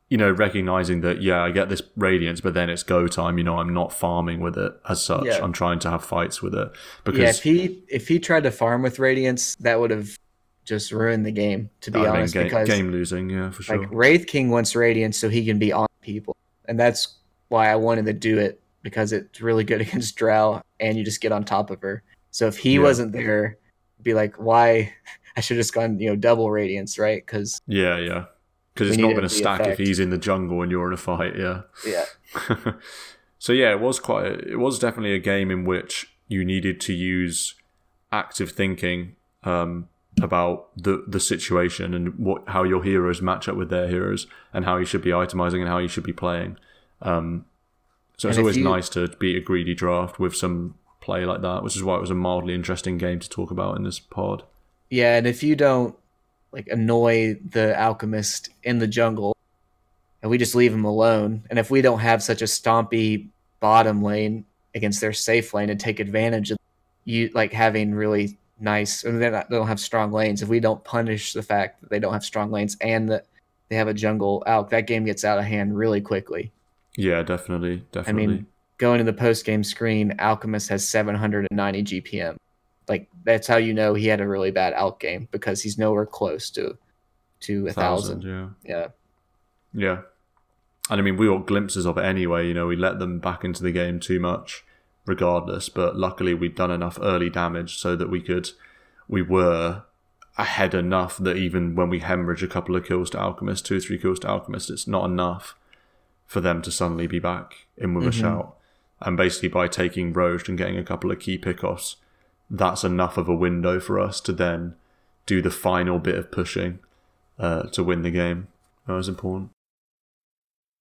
You know, recognizing that, yeah, I get this Radiance, but then it's go time, you know, I'm not farming with it as such. Yeah. I'm trying to have fights with it. Because if he tried to farm with Radiance, that would have just ruined the game, to be honest. Because game losing, yeah, for sure. Like, Wraith King wants Radiance so he can be on people. And that's why I wanted to do it, because it's really good against Drow, and you just get on top of her. So if he wasn't there, it'd be like, why? I should have just gone, double Radiance, right? Because because it's not going to stack if he's in the jungle and you're in a fight. Yeah. So yeah, it was definitely a game in which you needed to use active thinking about the situation and how your heroes match up with their heroes and how you should be itemizing and how you should be playing. So it's always nice to beat a greedy draft with some play like that, which is why it was a mildly interesting game to talk about in this pod. Yeah, and if you don't annoy the Alchemist in the jungle, and we just leave him alone, and if we don't have such a stompy bottom lane against their safe lane and take advantage of you having really nice, or they don't have strong lanes, if we don't punish the fact that they don't have strong lanes and that they have a jungle Alch, that game gets out of hand really quickly. Yeah, definitely. I mean, going to the post-game screen, Alchemist has 790 GPM. That's how you know he had a really bad Alch game, because he's nowhere close to 1,000. Yeah. And I mean, we got glimpses of it anyway. We let them back into the game too much regardless, but luckily we'd done enough early damage so that we were ahead enough that even when we hemorrhage a couple of kills to Alchemist, 2 or 3 kills to Alchemist, it's not enough for them to suddenly be back in with a shout. And basically by taking Roche and getting a couple of key pickoffs, that's enough of a window for us to then do the final bit of pushing to win the game. That was important.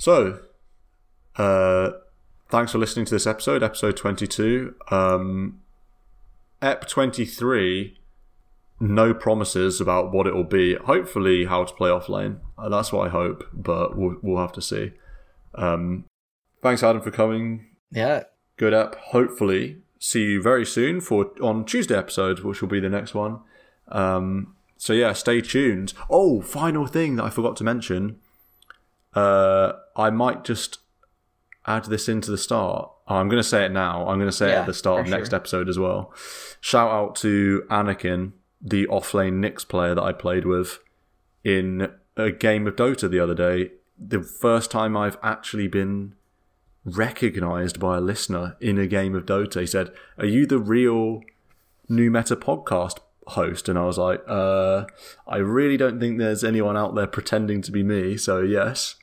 So, thanks for listening to this episode 22. Ep 23, no promises about what it will be. Hopefully how to play offlane. That's what I hope, but we'll have to see. Thanks, Adam, for coming. Yeah. Good app. Hopefully, see you very soon on Tuesday episode, which will be the next one. So yeah, stay tuned. Oh, final thing that I forgot to mention. I might just add this into the start. I'm going to say it now. I'm going to say it at the start of next episode as well. Shout out to Anakin, the offlane Nyx player that I played with in a game of Dota the other day. The first time I've actually been recognised by a listener in a game of Dota. He said, "Are you the real New Meta podcast host?" And I was like, I really don't think there's anyone out there pretending to be me, so yes.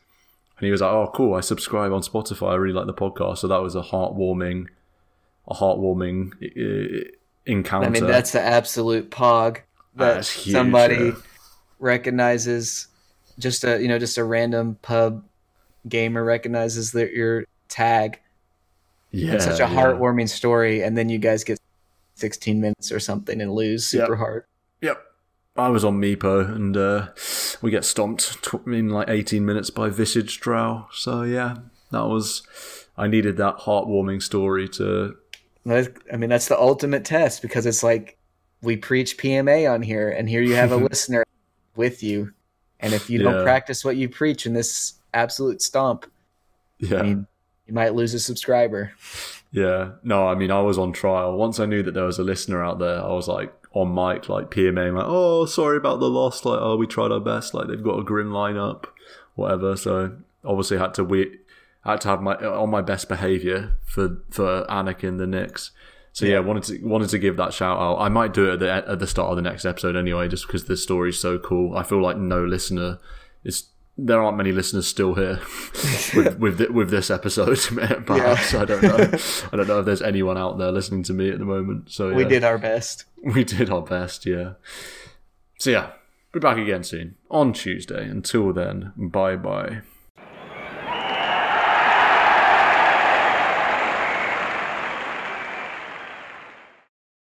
And he was like, "Oh, cool, I subscribe on Spotify, I really like the podcast." So that was a heartwarming encounter. I mean, that's the absolute pog that huge, somebody recognizes. Just a random pub gamer recognizes your tag. Yeah, it's such a heartwarming story, and then you guys get 16 minutes or something and lose super hard. Yep. I was on Meepo, and we get stomped in like 18 minutes by Visage Drow. So yeah, I needed that heartwarming story to... I mean, that's the ultimate test, because it's like, we preach PMA on here, and here you have a listener with you. And if you don't practice what you preach in this absolute stomp, I mean, you might lose a subscriber. Yeah. No, I mean, I was on trial. Once I knew that there was a listener out there, I was like on mic, like PMA, like, "Oh, sorry about the loss. Like, oh, we tried our best. Like, they've got a grim lineup, whatever." So obviously had to have my best behavior for Anakin the Nyx. So yeah, wanted to give that shout out. I might do it at the start of the next episode anyway, just because the story's so cool. I feel like there aren't many listeners still here with this episode. Perhaps I don't know. I don't know if there's anyone out there listening to me at the moment. So we did our best. We did our best. Yeah. So yeah, be back again soon on Tuesday. Until then, bye bye.